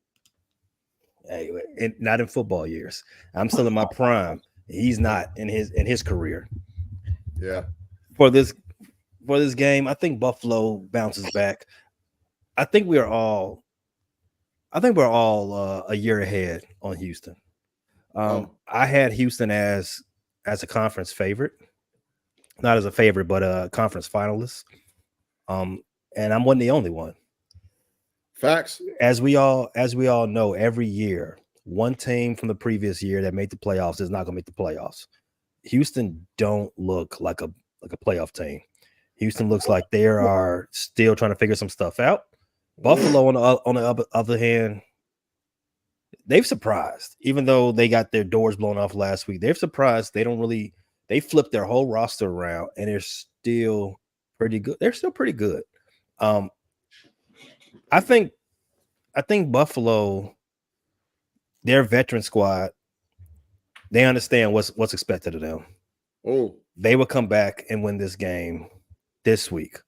Hey, not in football years. I'm still in my prime. He's not in his career. Yeah. For this game, I think Buffalo bounces back. I think we're all a year ahead on Houston. I had Houston as a conference favorite, not as a favorite, but a conference finalist. And I wasn't the only one. Facts. As we all know, every year, one team from the previous year that made the playoffs is not going to make the playoffs. Houston don't look like a playoff team. Houston looks like they are still trying to figure some stuff out. Buffalo, on the other hand, they've surprised. Even though they got their doors blown off last week, they've surprised. They flipped their whole roster around, and they're still pretty good. They're still pretty good. I think Buffalo, their veteran squad, they understand what's expected of them. Oh, they will come back and win this game this week.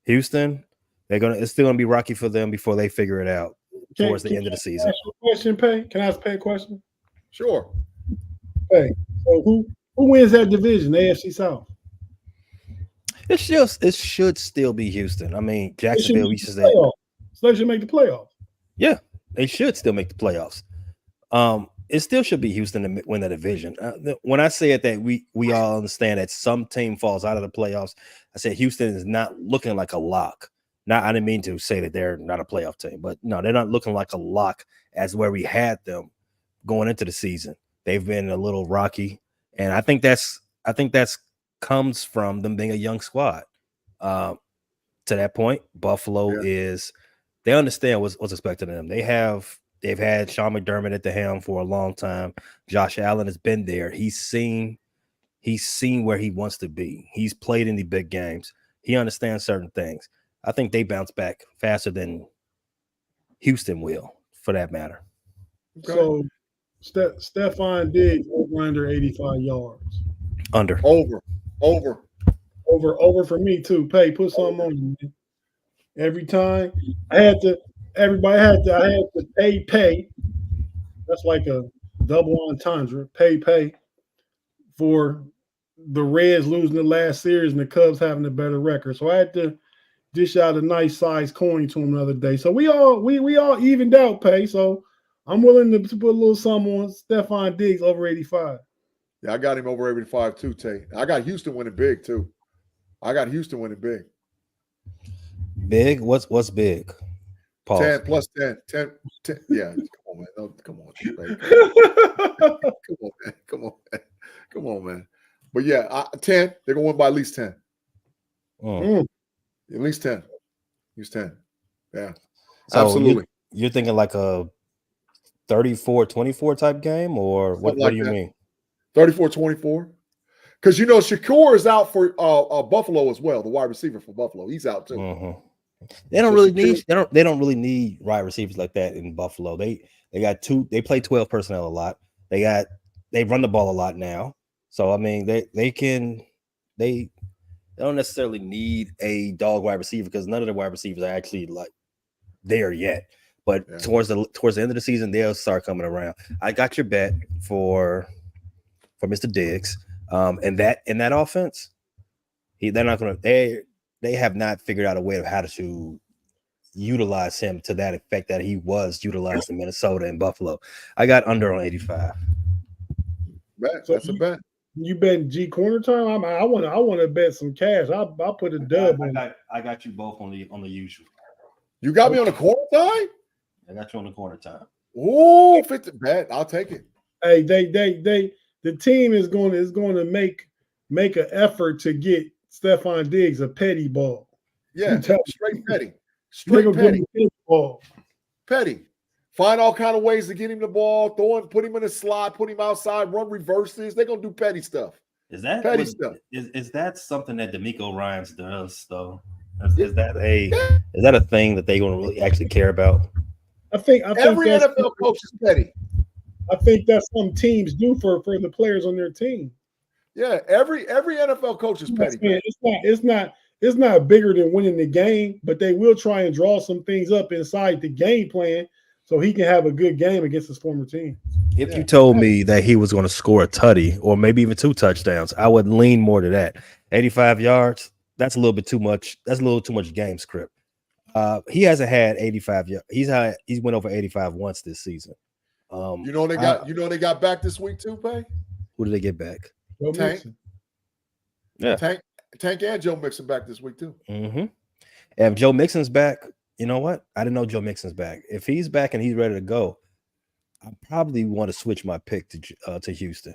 Houston, it's still gonna be rocky for them before they figure it out towards the end of the season. Ask you a question, Pay? Can I ask Pay a question? Sure. Pay. So who wins that division? AFC South. It should still be Houston. I mean, Jacksonville. We should say so they should make the playoffs. Yeah, they should still make the playoffs. It still should be Houston to win the division. When I say it, that we all understand that some team falls out of the playoffs. I said Houston is not looking like a lock. I didn't mean to say that they're not a playoff team, but no, they're not looking like a lock as where we had them going into the season. They've been a little rocky, and I think that's comes from them being a young squad. To that point, Buffalo is. They understand what's expected of them. They've had Sean McDermott at the helm for a long time. Josh Allen has been there. He's seen where he wants to be. He's played in the big games. He understands certain things. I think they bounce back faster than Houston will, for that matter. So, Stephon Diggs over 85 yards. Under. Over for me too. Pay, put something on me. Every time I had to pay. That's like a double entendre. Pay for the Reds losing the last series and the Cubs having a better record. So I had to dish out a nice size coin to him the other day. So we all evened out, Pay. So I'm willing to put a little something on Stephon Diggs over 85. Yeah, I got him over 85 too, Tate. I got Houston winning big too. Big? What's big? Pause. 10 plus 10. 10. Yeah, come on, man. No, come on, man. But yeah, 10. They're gonna win by at least 10. At least 10. Use 10. Yeah. So absolutely. You're thinking like a 34-24 type game, or what do you mean? 34-24. Because Shakur is out for Buffalo as well, the wide receiver for Buffalo. He's out too. Mm-hmm. They don't really need wide receivers like that in Buffalo. They got two. They play 12 personnel a lot. They run the ball a lot now. So I mean, they don't necessarily need a dog wide receiver because none of the wide receivers are actually like there yet. But towards the end of the season, they'll start coming around. I got your bet for Mr. Diggs. And that offense, they're not going to. They have not figured out a way of how to utilize him to that effect that he was utilized in Minnesota and Buffalo. I got under on 85. That's a bet. You bet G corner time. I want to bet some cash. I'll put a dub on. I got you both on the usual. You got me on the corner time. I got you on the corner time. Oh, 50 bet. I'll take it. Hey, the team is going to make an effort to get Stephon Diggs a petty ball. Yeah, straight petty. Straight petty. Ball. Petty. Find all kind of ways to get him the ball, put him in a slot, put him outside, run reverses. They're going to do petty stuff. Is that Petty what, stuff. is that something that D'Amico Ryans does though? Is that a thing that they gonna really actually care about? I think Every that's NFL coach is petty. I think that's some teams do for the players on their team. Yeah, every NFL coach is petty. It's not bigger than winning the game, but they will try and draw some things up inside the game plan so he can have a good game against his former team. If you told me that he was going to score a tutty or maybe even 2 touchdowns, I would lean more to that. 85 yards, that's a little bit too much. That's a little too much game script. He hasn't had 85 yards. He's went over 85 once this season. They got back this week too, Pay? Who did they get back? Joe Tank. Mixon. Yeah. Tank and Joe Mixon back this week too. Mm-hmm. And if Joe Mixon's back, you know what? I didn't know Joe Mixon's back. If he's back and he's ready to go, I probably want to switch my pick to Houston.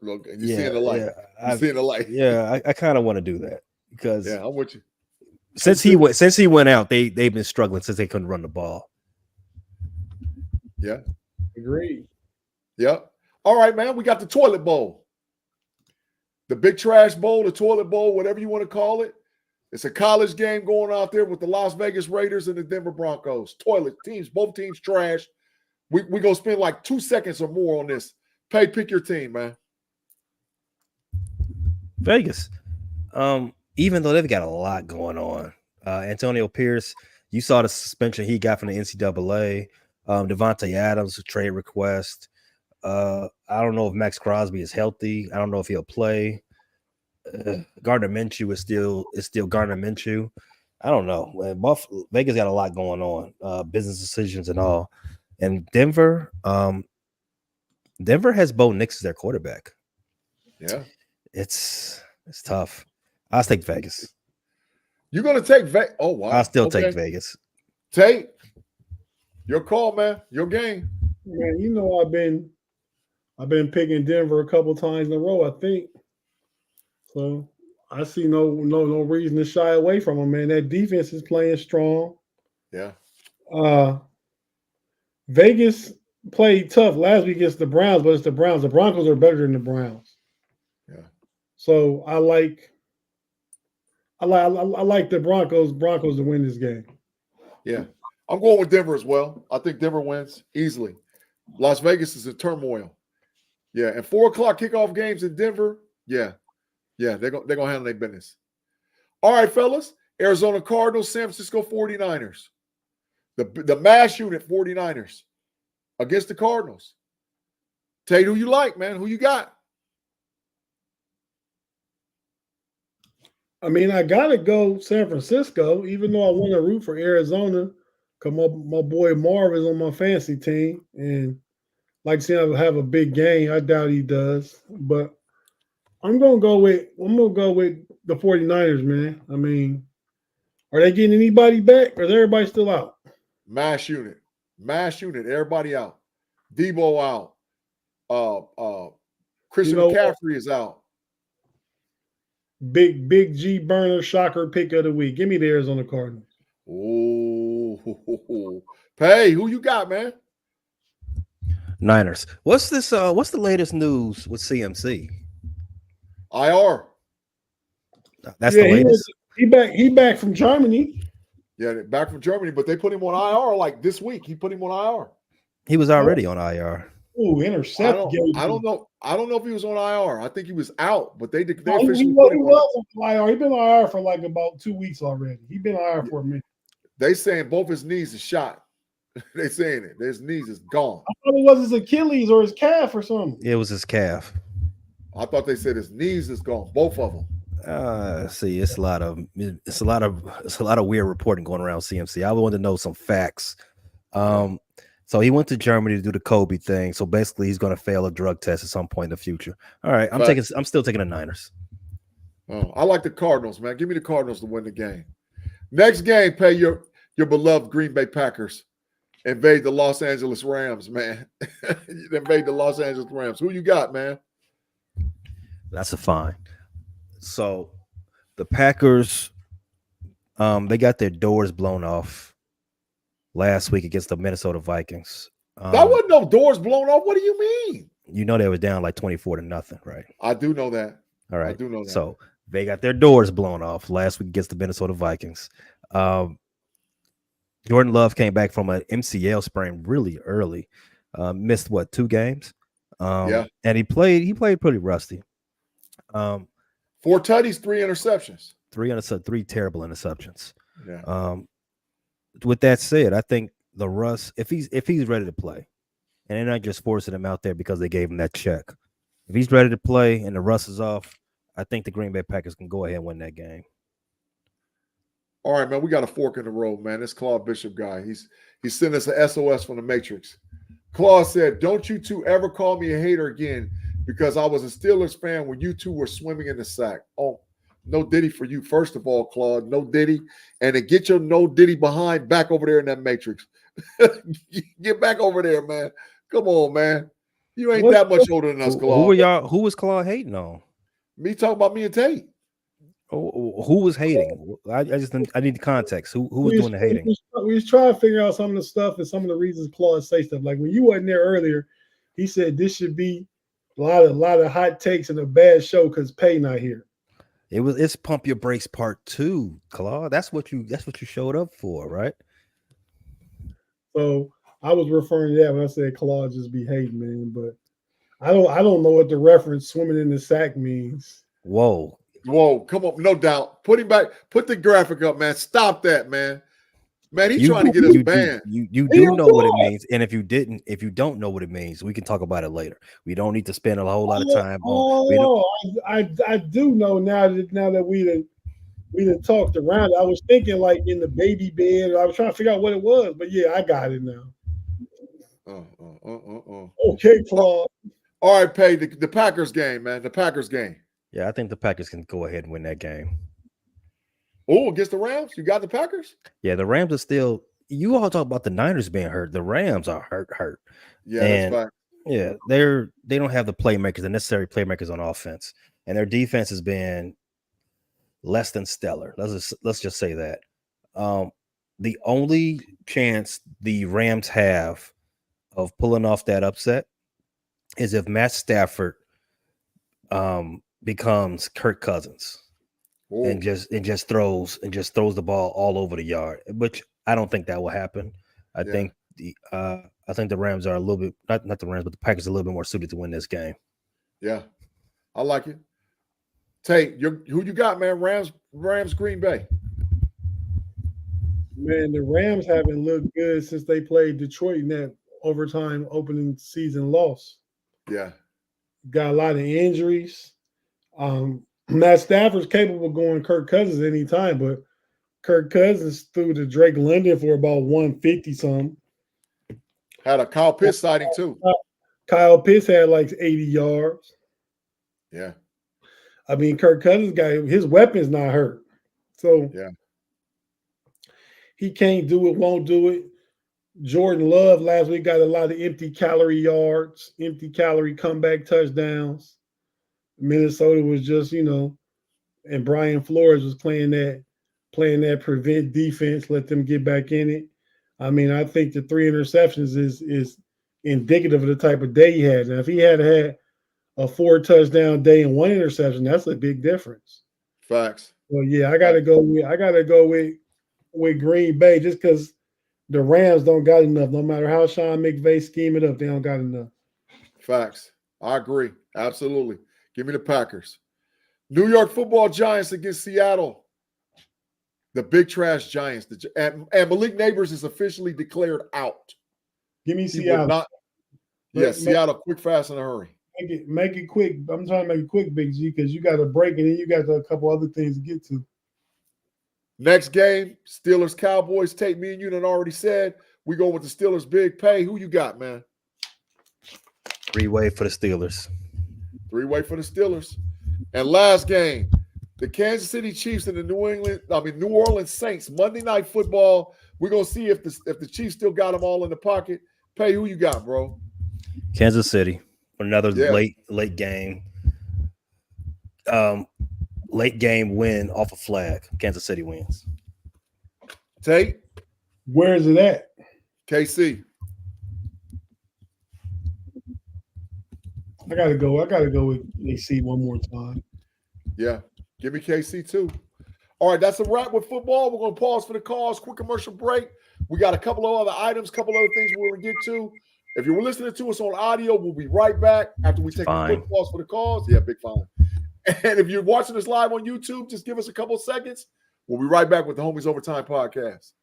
Look, and you're seeing the light. Yeah, you're seeing the light. Yeah, I kind of want to do that because I'm with you. Since he went out, they've been struggling since they couldn't run the ball. Yeah. Agreed. Yep. All right, man. We got the toilet bowl. The big trash bowl, the toilet bowl, whatever you want to call it. It's a college game going out there with the Las Vegas Raiders and the Denver Broncos. Toilet teams, both teams trash. We going to spend like 2 seconds or more on this. Pay, pick your team, man. Vegas. Even though they've got a lot going on. Antonio Pierce, you saw the suspension he got from the NCAA. Devontae Adams, trade request. I don't know if Max Crosby is healthy. I don't know if he'll play. Gardner Minshew is still Gardner Minshew. I don't know. Vegas got a lot going on, business decisions and all. And Denver has Bo Nix as their quarterback. Yeah, it's tough. I'll take Vegas. You're gonna take Vegas? Oh wow! I'll still take Vegas. Tate, your call, man. Your game. Man, you know I've been picking Denver a couple times in a row, I think. So I see no reason to shy away from them, man. That defense is playing strong. Yeah. Vegas played tough last week against the Browns, but it's the Browns. The Broncos are better than the Browns. Yeah. So I like the Broncos to win this game. Yeah. I'm going with Denver as well. I think Denver wins easily. Las Vegas is in turmoil. Yeah. And 4:00 kickoff games in Denver. Yeah. Yeah. They're gonna handle their business. All right, fellas. Arizona Cardinals, San Francisco 49ers. The mass unit 49ers against the Cardinals. Tate, who you like, man? Who you got? I mean, I gotta go San Francisco, even though I want to root for Arizona. Come up, my boy Marv is on my fantasy team, and like to see him have a big game. I doubt he does, but I'm gonna go with the 49ers, man. I mean, are they getting anybody back, or is everybody still out? Mass unit, everybody out. Debo out. Christian McCaffrey is out. Big G Burner shocker pick of the week. Give me the Arizona Cardinals. Oh, Pay, who you got, man? Niners. What's this? What's the latest news with CMC? IR. That's the latest. He back from Germany. Yeah, back from Germany, but they put him on IR like this week. He put him on IR. He was already on IR. Ooh, intercept. I don't know if he was on IR. I think he was out, but they officially he was on IR. He's been on IR for like about 2 weeks already. He's been on IR for a minute. They saying both his knees is shot. They saying it. His knees is gone. I thought it was his Achilles or his calf or something. It was his calf. I thought they said his knees is gone. Both of them. See, it's a lot of weird reporting going around CMC. I wanted to know some facts. So he went to Germany to do the Kobe thing. So basically, he's going to fail a drug test at some point in the future. All right, I'm still taking the Niners. Oh, I like the Cardinals, man. Give me the Cardinals to win the game. Next game, Pay, your beloved Green Bay Packers invade the Los Angeles Rams, man. Invade the Los Angeles Rams. Who you got, man? That's a fine. So the Packers, they got their doors blown off last week against the Minnesota Vikings. That wasn't no doors blown off. What do you mean? You know they were down like 24-0, right? I do know that. All right. I do know that. So they got their doors blown off last week against the Minnesota Vikings. Jordan Love came back from an MCL sprain really early. Missed 2 games? Yeah. And he played pretty rusty. 4 tutties, 3 interceptions. 3 terrible interceptions. Yeah. With that said, I think the Russ, if he's ready to play, and they're not just forcing him out there because they gave him that check. If he's ready to play and the rust is off, I think the Green Bay Packers can go ahead and win that game. All right, man. We got a fork in the road, man. This Claude Bishop guy, he's sending us an SOS from the Matrix. Claude said, "Don't you two ever call me a hater again because I was a Steelers fan when you two were swimming in the sack." Oh, no Diddy for you. First of all, Claude, no Diddy. And then get your no Diddy behind back over there in that Matrix. Get back over there, man. Come on, man. You ain't that much older than us, Claude. Who was Claude hating on? Me talking about me and Tate. Who was hating? I need the context. Who was doing the hating? We was trying to figure out some of the stuff and some of the reasons Claude say stuff. Like when you wasn't there earlier, he said this should be a lot of hot takes and a bad show because Pay not here. It's Pump Your Brakes Part 2, Claude. That's what you showed up for, right? So I was referring to that when I said Claude just be hating, man. But I don't know what the reference swimming in the sack means. Whoa, come on, no doubt. Put him back. Put the graphic up, man. Stop that, man. Man, he's trying to get us banned. You do know what it means, and if you don't know what it means, we can talk about it later. We don't need to spend a whole lot of time on. I do know now that we done talked around it. I was thinking like in the baby bed. I was trying to figure out what it was, but yeah, I got it now. Okay, Claude. All right, Pay, the Packers game, man. The Packers game. Yeah, I think the Packers can go ahead and win that game. Oh, against the Rams? You got the Packers? Yeah, the Rams are still. You all talk about the Niners being hurt. The Rams are hurt. Yeah, that's fine. Yeah, they don't have the playmakers, the necessary playmakers on offense, and their defense has been less than stellar. Let's just say that. The only chance the Rams have of pulling off that upset is if Matt Stafford becomes Kirk Cousins. Ooh. and just throws the ball all over the yard, which I don't think that will happen. I think the Rams are a little bit not the Rams, but the Packers are a little bit more suited to win this game. Yeah, I like it. Tate, who you got, man? Rams, Green Bay. Man, the Rams haven't looked good since they played Detroit in that overtime opening season loss. Yeah, got a lot of injuries. Matt Stafford's capable of going Kirk Cousins anytime, but Kirk Cousins threw to Drake London for about 150 something. Had a Kyle Pitts sighting too. Kyle Pitts had like 80 yards. Yeah. I mean, Kirk Cousins his weapon's not hurt. So yeah, he can't do it, won't do it. Jordan Love last week got a lot of empty calorie yards, empty calorie comeback touchdowns. Minnesota was just, and Brian Flores was playing that prevent defense, let them get back in it. I mean, I think the 3 interceptions is indicative of the type of day he had. Now, if he had a 4 touchdown day and 1 interception, that's a big difference. Facts. Well, yeah, I gotta go with Green Bay just because the Rams don't got enough. No matter how Sean McVay scheme it up, they don't got enough. Facts. I agree. Absolutely. Give me the Packers. New York Football Giants against Seattle. The big trash Giants. And Malik Neighbors is officially declared out. Give me Seattle. Seattle, quick, fast, in a hurry. Make it quick. I'm trying to make it quick, Big G, because you got a break and then you got a couple other things to get to. Next game, Steelers, Cowboys. Tate, me and you done already said. We go with the Steelers big pay. Who you got, man? 3-way for the Steelers. 3-way for the Steelers. And last game, the Kansas City Chiefs and the New Orleans Saints, Monday Night Football. We're gonna see if the Chiefs still got them all in the pocket. Pay, who you got, bro? Kansas City. Another late game. Late game win off a flag. Kansas City wins. Tate? Where is it at? KC. I gotta go with AC one more time. Yeah, give me KC too. All right, that's a wrap with football. We're going to pause for the calls, quick commercial break. We got a couple of other items, couple other things we're going to get to. If you're listening to us on audio, we'll be right back after we take a quick pause for the calls. Yeah, big fine. And if you're watching us live on YouTube, just give us a couple of seconds. We'll be right back with the Homies Overtime Podcast.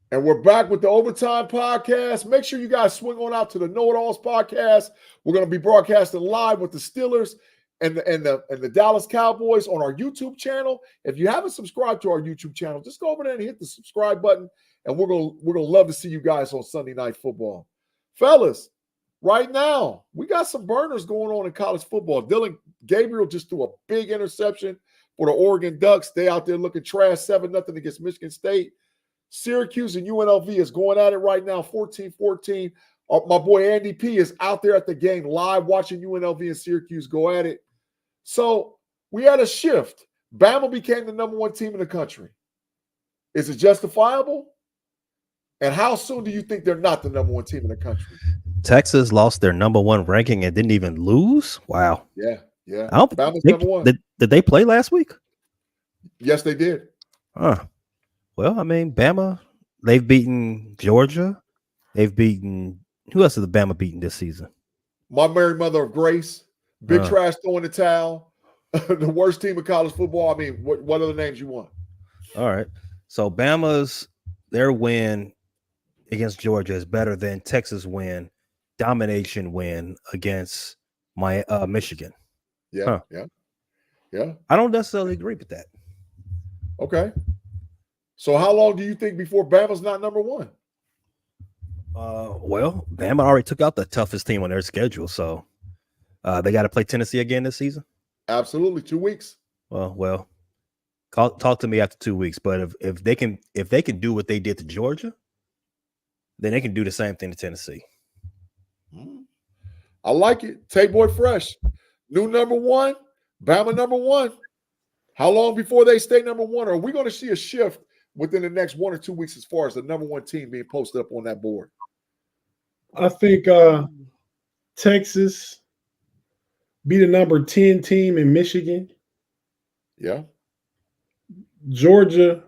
And we're back with the Overtime Podcast. Make sure you guys swing on out to the Know It Alls Podcast. We're going to be broadcasting live with the Steelers and the Dallas Cowboys on our YouTube channel. If you haven't subscribed to our YouTube channel, just go over there and hit the subscribe button. And we're gonna love to see you guys on Sunday Night Football, fellas. Right now, we got some burners going on in college football. Dylan Gabriel just threw a big interception for the Oregon Ducks. They out there looking trash, 7-0 against Michigan State. Syracuse and UNLV is going at it right now, 14-14. My boy Andy P is out there at the game live watching UNLV and Syracuse go at it. So we had a shift. Bama became the number one team in the country. Is it justifiable? And how soon do you think they're not the number one team in the country? Texas lost their number one ranking and didn't even lose? Wow. Yeah. I don't Bama's think number one. Did they play last week? Yes, they did. Well, I mean, Bama, they've beaten Georgia. They've beaten – who else has the Bama beaten this season? My Mary Mother of Grace. Big Trash throwing the towel. The worst team in college football. I mean, what other names you want? All right. So Bama's – their win against Georgia is better than Texas' domination win against Michigan. Yeah. I don't necessarily agree with that. Okay. So how long do you think before Bama's not number one? Well, Bama already took out the toughest team on their schedule, so they got to play Tennessee again this season? Absolutely, 2 weeks. Well, talk to me after 2 weeks. But if they can do what they did to Georgia, then they can do the same thing to Tennessee. I like it. Tate Boy Fresh, new number one, Bama number one. How long before they stay number one? Are we going to see a shift within the next 1 or 2 weeks as far as the number one team being posted up on that board? I think Texas be the number 10 team in Michigan. Yeah. Georgia,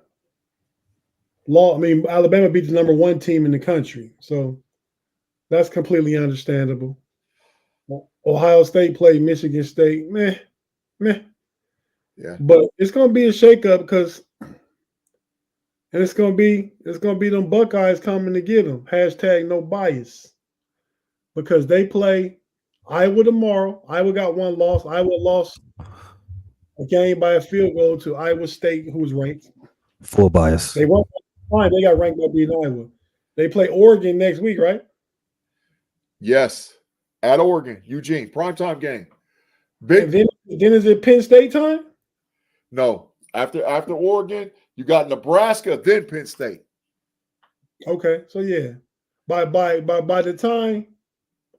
Alabama beat the number one team in the country. So that's completely understandable. Ohio State played Michigan State. Meh. Yeah. But it's gonna be a shakeup because it's gonna be them Buckeyes coming to get them. # no bias. Because they play Iowa tomorrow. Iowa got one loss. Iowa lost a game by a field goal to Iowa State, who was ranked. Full bias. They won fine. They got ranked by beating Iowa. They play Oregon next week, right? Yes. At Oregon, Eugene, primetime game. Then is it Penn State time? No. After Oregon, you got Nebraska, then Penn State. Okay, so yeah. By the time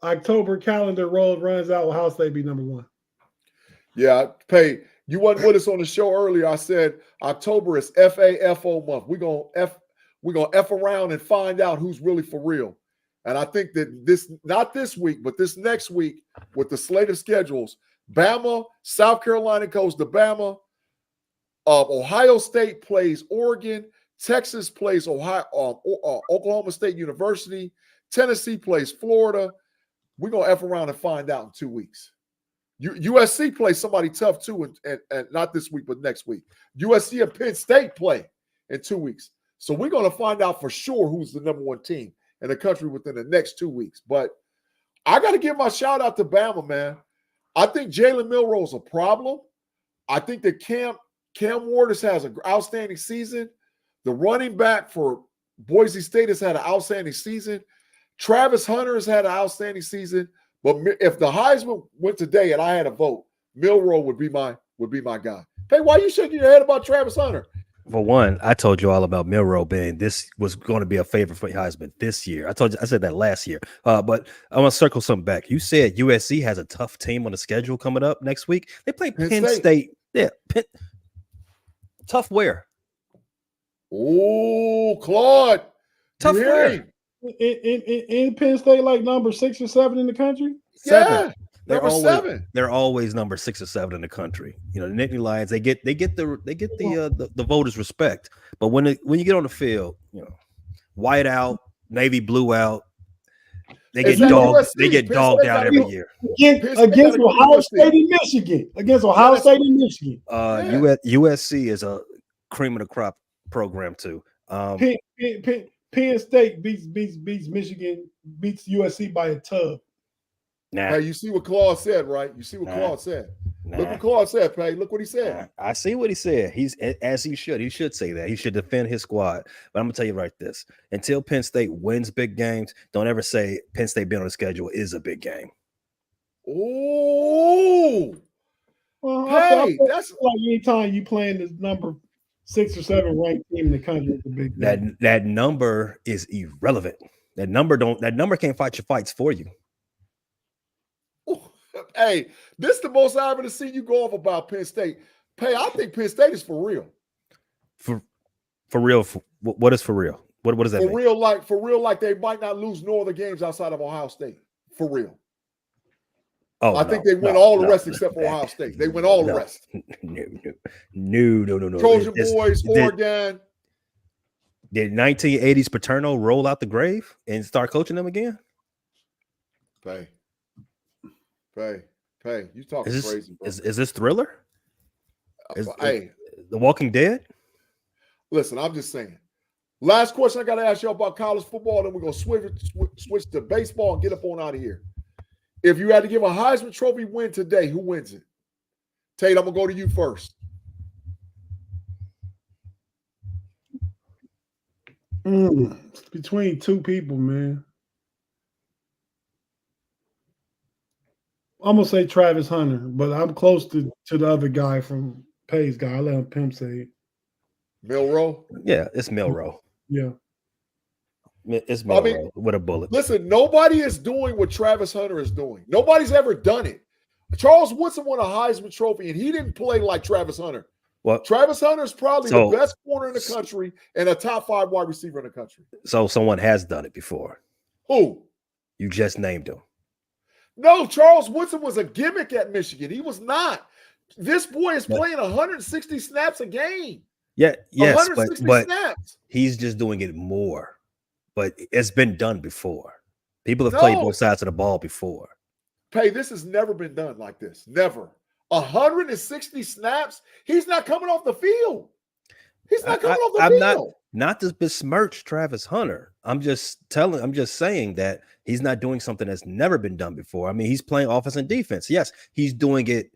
October calendar runs out, Ohio State be number one. Yeah, Pay. You wasn't with us on the show earlier. I said October is FAFO month. We're gonna F around and find out who's really for real. And I think that not this week, but this next week with the slate of schedules, Bama, South Carolina goes to Bama. Ohio State plays Oregon. Texas plays Oklahoma State University. Tennessee plays Florida. We're going to F around and find out in 2 weeks. USC plays somebody tough too, and not this week, but next week. USC and Penn State play in 2 weeks. So we're going to find out for sure who's the number one team in the country within the next 2 weeks. But I got to give my shout out to Bama, man. I think Jalen Milroe's a problem. I think that Cam Wardis has an outstanding season. The running back for Boise State has had an outstanding season. Travis Hunter has had an outstanding season. But if the Heisman went today and I had a vote, Milroe would be my guy. Hey, why are you shaking your head about Travis Hunter? For one, I told you all about Milroe being this was going to be a favorite for Heisman this year. I said that last year. But I want to circle something back. You said USC has a tough team on the schedule coming up next week. They play Penn State. Yeah, tough where? Oh, Claude. Tough where? In Penn State, like number 6 or 7 in the country? 7. Yeah, number 7. They're always number 6 or 7 in the country. You know, the Nittany Lions, they get the voters' respect. But when you get on the field, you know, white out, navy blue out, they get dogged out every year. Against Ohio State and Michigan. Against Ohio State and Michigan. USC is a cream of the crop program too. Penn State beats Michigan, beats USC by a tub. Nah. Hey, you see what Claude said, right? You see what Claude said. Look what Claude said, Pay. Look what he said. I see what he said. He's as he should. He should say that. He should defend his squad. But I'm gonna tell you right this: until Penn State wins big games, don't ever say Penn State being on the schedule is a big game. Oh, well, hey, that's like anytime you playing this number 6 or 7 ranked team in the country, it's a big game. That number is irrelevant. That number can't fight your fights for you. Hey, this is the most I've ever seen you go off about Penn State. Pay, I think Penn State is for real. For real. What is for real? What does that mean? For real, like they might not lose no other games outside of Ohio State. For real. Oh, I think they win all the rest except for Ohio State. They win all the rest. No. Trojan boys, Oregon. Did 1980s Paterno roll out the grave and start coaching them again? Pay. You talking crazy, bro. Is this Thriller? Hey, The Walking Dead? Listen, I'm just saying. Last question I got to ask you about college football, then we're going to switch to baseball and get up on out of here. If you had to give a Heisman Trophy win today, who wins it? Tate, I'm going to go to you first. It's between 2 people, man. I'm going to say Travis Hunter, but I'm close to the other guy from Pay's guy. I let him pimp say it. Milroe? Yeah, it's Milroe. Yeah. It's Milroe with a bullet. Listen, nobody is doing what Travis Hunter is doing. Nobody's ever done it. Charles Woodson won a Heisman Trophy, and he didn't play like Travis Hunter. Well, Travis Hunter is probably the best corner in the country and a top 5 wide receiver in the country. So someone has done it before. Who? You just named him. No, Charles Woodson was a gimmick at Michigan. He was not. This boy is playing 160 snaps a game. Yeah, yes, but snaps. He's just doing it more. But it's been done before. People have played both sides of the ball before. Pay, this has never been done like this. Never. 160 snaps. He's not coming off the field. He's not coming off the field. Not to besmirch Travis Hunter. I'm just saying that he's not doing something that's never been done before. I mean, he's playing offense and defense. Yes, he's doing it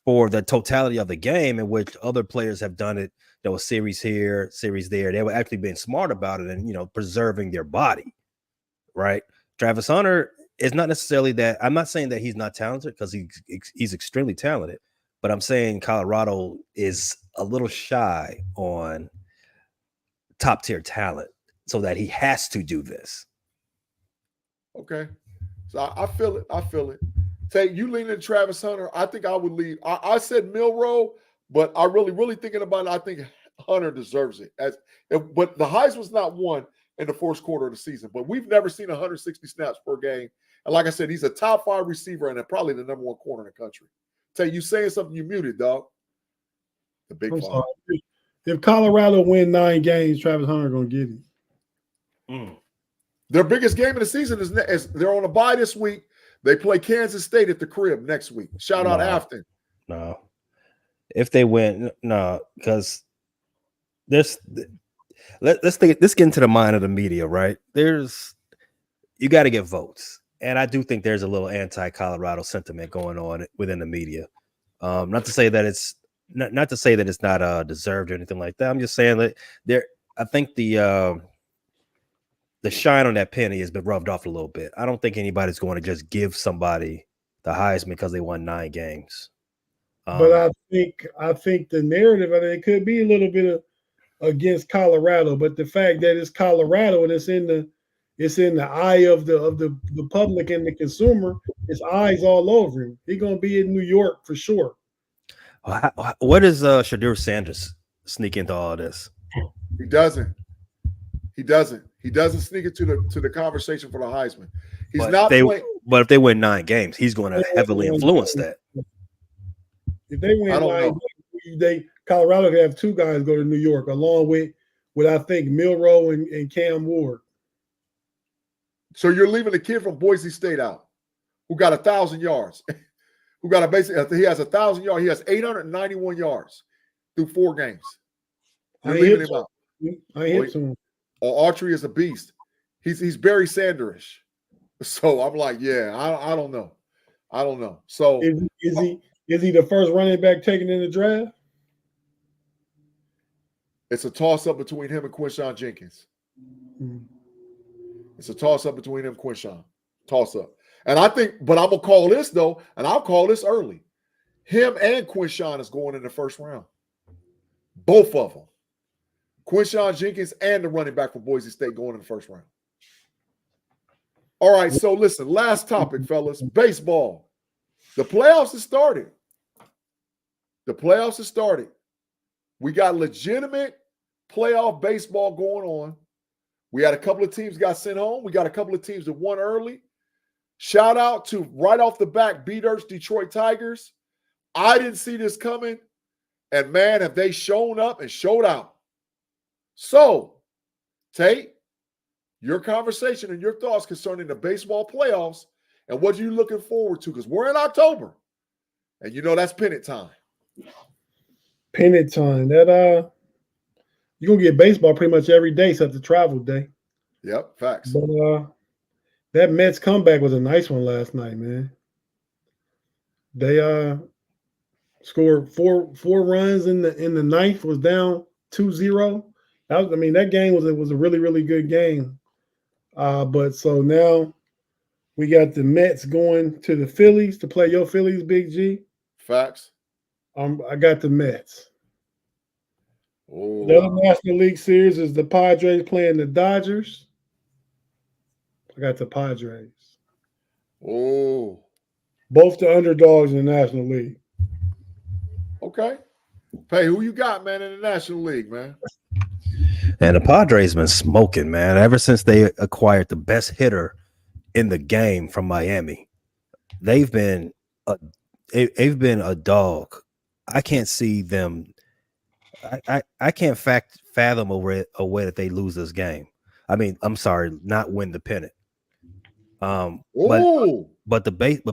for the totality of the game, in which other players have done it. There was series here, series there. They were actually being smart about it and, preserving their body, right? Travis Hunter is not necessarily that. I'm not saying that he's not talented, because he's extremely talented, but I'm saying Colorado is a little shy on top tier talent, so that he has to do this. Okay. So I feel it. Tate, you lean in Travis Hunter. I think I would leave. I said Milroe, but I really thinking about it, I think Hunter deserves it. But the Heisman's not won in the first quarter of the season, but we've never seen 160 snaps per game. And like I said, he's a top 5 receiver and probably the number 1 corner in the country. Tate, you saying something, you muted, dog. The big 5. If Colorado win 9 games, Travis Hunter going to get it. Their biggest game of the season is they're on a bye this week. They play Kansas State at the crib next week. Shout out Afton. No. If they win, no, because let's get into the mind of the media, right? You got to get votes. And I do think there's a little anti-Colorado sentiment going on within the media. Not to say that it's not deserved or anything like that. I'm just saying that I think the shine on that penny has been rubbed off a little bit. I don't think anybody's going to just give somebody the Heisman because they won 9 games. But I think the narrative of it could be a little bit of against Colorado, but the fact that it's Colorado and it's in the eye of the public and the consumer, it's eyes all over him. He's gonna be in New York for sure. Where does Shadur Sanders sneak into all this? He doesn't. He doesn't sneak into the conversation for the Heisman. He's not playing. But if they win 9 games, he's going to heavily influence that. If they win I don't 9 know. games, Colorado could have 2 guys go to New York, along with I think Milroe and Cam Ward. So you're leaving the kid from Boise State out, who got 1,000 yards, who got he has 1,000 yards. He has 891 yards through 4 games. You're leaving him out. I hit to him. Autry is a beast. He's Barry Sanders-ish. So I'm like, yeah, I don't know. I don't know. So is he the first running back taken in the draft? it's a toss-up between him and Quinshawn Jenkins. It's a toss-up between him and Quinshawn. Toss-up. And I think, but I'm going to call this, though, and I'll call this early. Him and Quinshawn is going in the first round. Both of them. Quinshawn Jenkins and the running back from Boise State going in the first round. All right, so listen, last topic, fellas. Baseball. The playoffs have started. The playoffs have started. We got legitimate playoff baseball going on. We had a couple of teams got sent home. We got a couple of teams that won early. Shout out to right off the back, B-Dirt's Detroit Tigers. I didn't see this coming. And man, have they shown up and showed out. So, Tate, your conversation and your thoughts concerning the baseball playoffs and what you're looking forward to, because we're in October. And you know that's pennant time. Pennant time. That you're gonna get baseball pretty much every day except the travel day. Yep, facts. But that Mets comeback was a nice one last night, man. They scored four runs in the ninth, was down 2-0. That game was a really, really good game. But so now we got the Mets going to the Phillies to play your Phillies, Big G. Facts. I got the Mets. Oh. The other National League Series is the Padres playing the Dodgers. I got the Padres. Oh. Both the underdogs in the National League. Okay. Hey, who you got, man, in the National League, man? And the Padres been smoking, man, ever since they acquired the best hitter in the game from Miami. They've been a dog. I can't see them. I can't fathom a way that they lose this game. I mean, I'm sorry, not win the pennant. But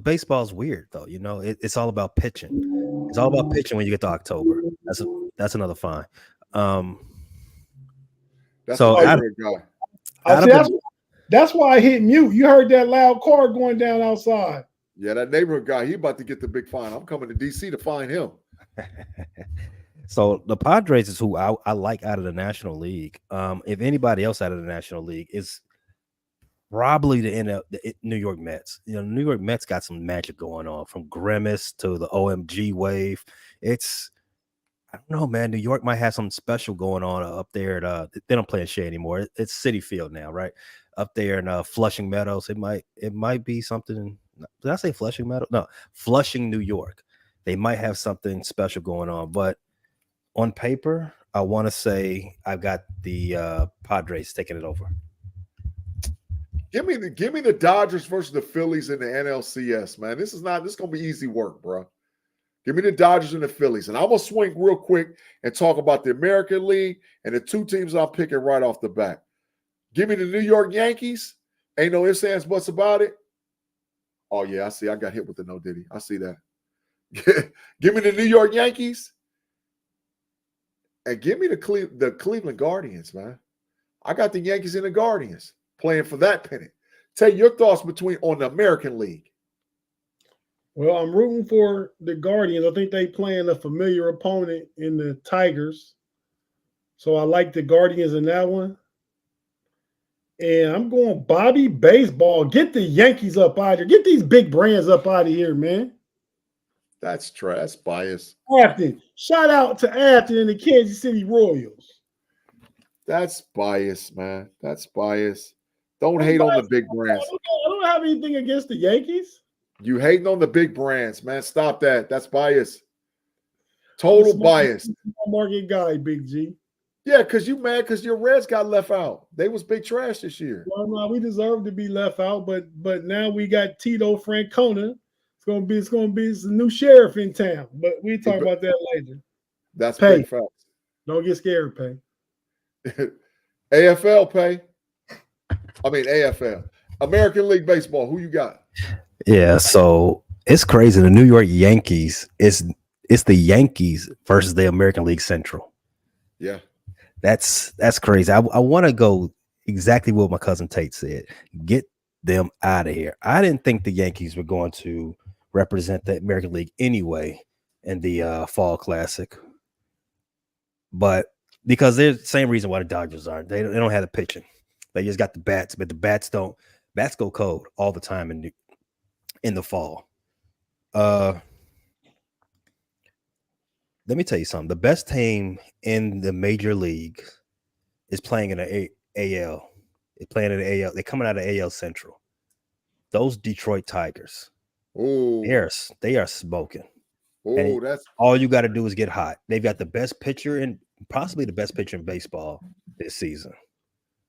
baseball's weird though. You know, it's all about pitching. It's all about pitching when you get to October. That's another fine. That's so a favorite guy. That's why I hit mute. You heard that loud car going down outside. Yeah, that neighborhood guy, he about to get the big fine. I'm coming to DC to find him. So the Padres is who I like out of the National League. If anybody else out of the National League is probably the New York Mets. You know, New York Mets got some magic going on, from Grimace to the OMG wave. I don't know, man. New York might have something special going on up there. They don't play in Shea anymore. It's Citi Field now, right? Up there in Flushing Meadows. It might be something. Did I say Flushing Meadows? No, Flushing, New York. They might have something special going on. But on paper, I want to say I've got the Padres taking it over. Give me the Dodgers versus the Phillies in the NLCS, man. This is gonna be easy work, bro. Give me the Dodgers and the Phillies. And I'm going to swing real quick and talk about the American League and the 2 teams I'm picking right off the bat. Give me the New York Yankees. Ain't no ifs, ands, buts about it. Oh, yeah, I see. I got hit with the no diddy. I see that. Give me the New York Yankees. And give me the Cleveland Guardians, man. I got the Yankees and the Guardians playing for that pennant. Tell your thoughts on the American League. Well, I'm rooting for the Guardians. I think they playing a familiar opponent in the Tigers. So I like the Guardians in that one. And I'm going Bobby Baseball. Get the Yankees up out of here. Get these big brands up out of here, man. That's bias. Afton. Shout out to Afton and the Kansas City Royals. That's bias, man. That's bias. Don't I'm hate on the biased. big brands. I don't have anything against the Yankees. You hating on the big brands, man. Stop that. That's bias. Total bias. Market guy, Big G. Yeah, because you mad because your Reds got left out. They was big trash this year. Well, no, we deserve to be left out, but now we got Tito Francona. It's gonna be the new sheriff in town. But we talk about that later. That's Pay. big facts. Don't get scared, Pay. AFL Pay. I mean AFL. American League Baseball. Who you got? Yeah, so it's crazy. The New York Yankees, it's the Yankees versus the American League Central. Yeah. That's crazy. I want to go exactly what my cousin Tate said. Get them out of here. I didn't think the Yankees were going to represent the American League anyway in the Fall Classic. But because there's the same reason why the Dodgers aren't. They don't have the pitching. They just got the bats, but the bats go cold all the time in the fall. Let me tell you something. The best team in the major league is playing in the AL. They're playing in the AL. They're coming out of AL Central. Those Detroit Tigers. Oh, They are smoking. oh, that's all you got to do is get hot. They've got the best pitcher and possibly the best pitcher in baseball this season.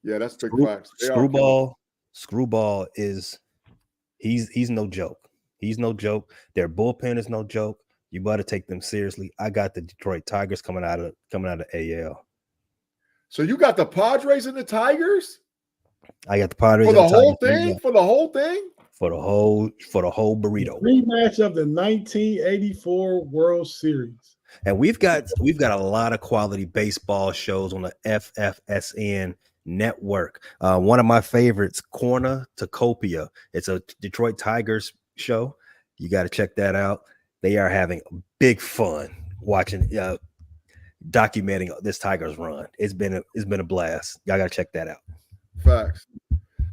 Yeah, that's big facts. Screwball is he's no joke. He's no joke. Their bullpen is no joke. You better take them seriously. I got the Detroit Tigers coming out of AL. So you got the Padres and the Tigers? I got the Padres for the and the whole Tigers. thing? For the whole thing? For the whole burrito. Rematch of the 1984 World Series. And we've got a lot of quality baseball shows on the FFSN network. One of my favorites, Cornucopia. It's a Detroit Tigers show. You got to check that out. They are having big fun watching, documenting this Tigers run. It's been a blast. Y'all got to check that out. Facts.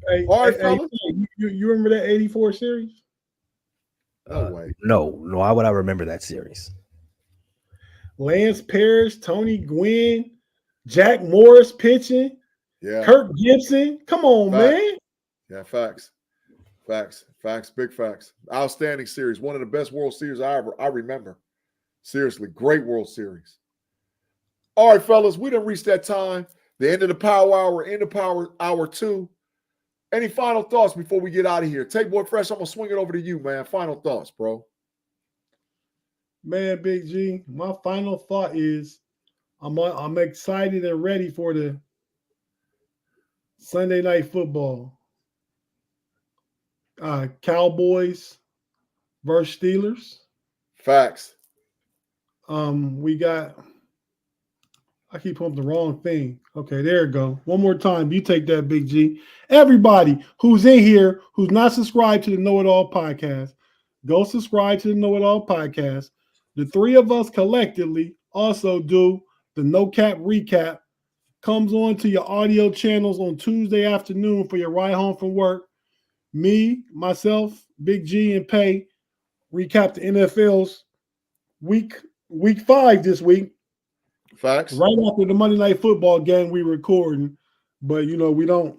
Hey, all right, fellas. You remember that 84 series? No way. No. Why would I remember that series? Lance Parrish, Tony Gwynn, Jack Morris pitching. Yeah. Kirk Gibson. Come on, man. Yeah, facts. Big facts. Outstanding series. One of the best World Series I remember. Seriously, great World Series. All right, fellas, we done reached that time. The end of the Power Hour, end of Power Hour 2. Any final thoughts before we get out of here? Tate Boy Fresh, I'm going to swing it over to you, man. Final thoughts, bro. Man, Big G, my final thought is I'm excited and ready for the Sunday Night Football. Cowboys versus Steelers. Facts. We got. I keep pulling the wrong thing. Okay, there you go. One more time. You take that, Big G. Everybody who's in here who's not subscribed to the Know It All podcast, go subscribe to the Know It All podcast. The three of us collectively also do the No Cap Recap. Comes on to your audio channels on Tuesday afternoon for your ride home from work. Me, myself, Big G, and Pay recap the NFL's week 5 this week. Facts. Right after the Monday Night Football game, we recording, but we don't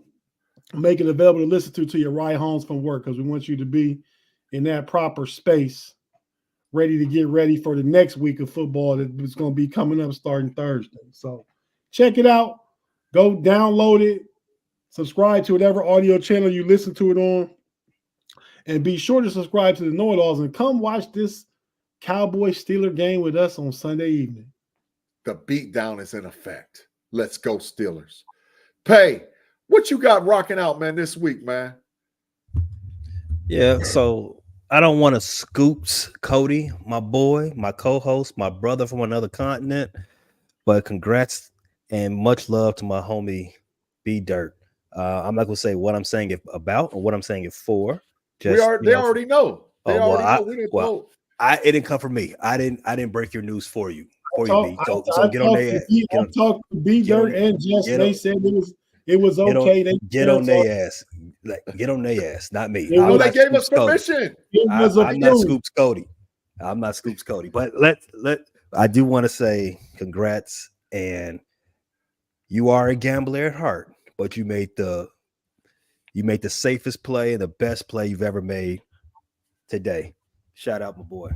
make it available to listen to your ride homes from work because we want you to be in that proper space, ready to get ready for the next week of football that's going to be coming up starting Thursday. So check it out. Go download it. Subscribe to whatever audio channel you listen to it on. And be sure to subscribe to the Know It Alls and come watch this Cowboy-Steeler game with us on Sunday evening. The beatdown is in effect. Let's go, Steelers. Pay, what you got rocking out, man, this week, man? Yeah, so I don't want to scoops Cody, my boy, my co-host, my brother from another continent, but congrats and much love to my homie B Dirt. I'm not gonna say what I'm saying it about or what I'm saying it for. They already know. It didn't come from me. I didn't break your news for you. B. So get on their ass. I talked to B Dirt and Jess. They said it was okay. Get on their ass. Get on their ass, not me. They gave us permission. I'm not Scoops Cody. I'm not Scoops Cody. But I do want to say congrats, and You are a gambler at heart, but you made the safest play and the best play you've ever made today. Shout out, my boy.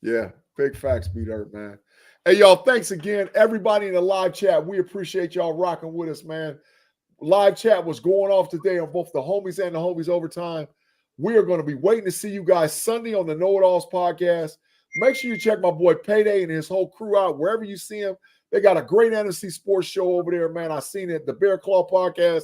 Yeah, big facts, B-Dirt, man. Hey, y'all, thanks again. Everybody in the live chat, we appreciate y'all rocking with us, man. Live chat was going off today on both the Homies and the Homies Overtime. We are going to be waiting to see you guys Sunday on the Know It Alls podcast. Make sure you check my boy Payday and his whole crew out wherever you see him. They got a great NFC sports show over there, man. I seen it, the Bear Claw podcast.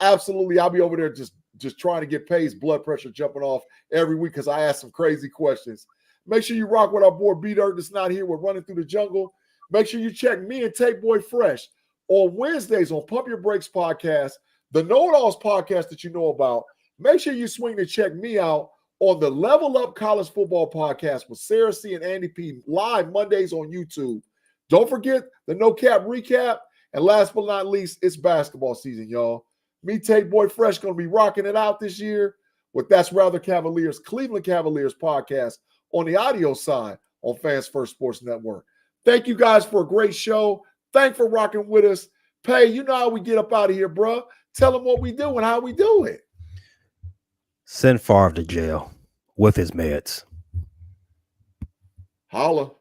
Absolutely, I'll be over there just trying to get Pay's blood pressure jumping off every week because I ask some crazy questions. Make sure you rock with our boy B-Dirt that's not here. We're running through the jungle. Make sure you check me and Tate Boy Fresh on Wednesdays on Pump Your Brakes podcast, the Know It Alls podcast that you know about. Make sure you swing to check me out on the Level Up College Football podcast with Sarah C. and Andy P. live Mondays on YouTube. Don't forget the No Cap Recap. And last but not least, it's basketball season, y'all. Me, Tate Boy Fresh, going to be rocking it out this year with That's Rather Cavaliers, Cleveland Cavaliers podcast on the audio side on Fans First Sports Network. Thank you guys for a great show. Thanks for rocking with us. Pay, you know how we get up out of here, bro. Tell them what we do and how we do it. Send Favre to jail with his meds. Holla.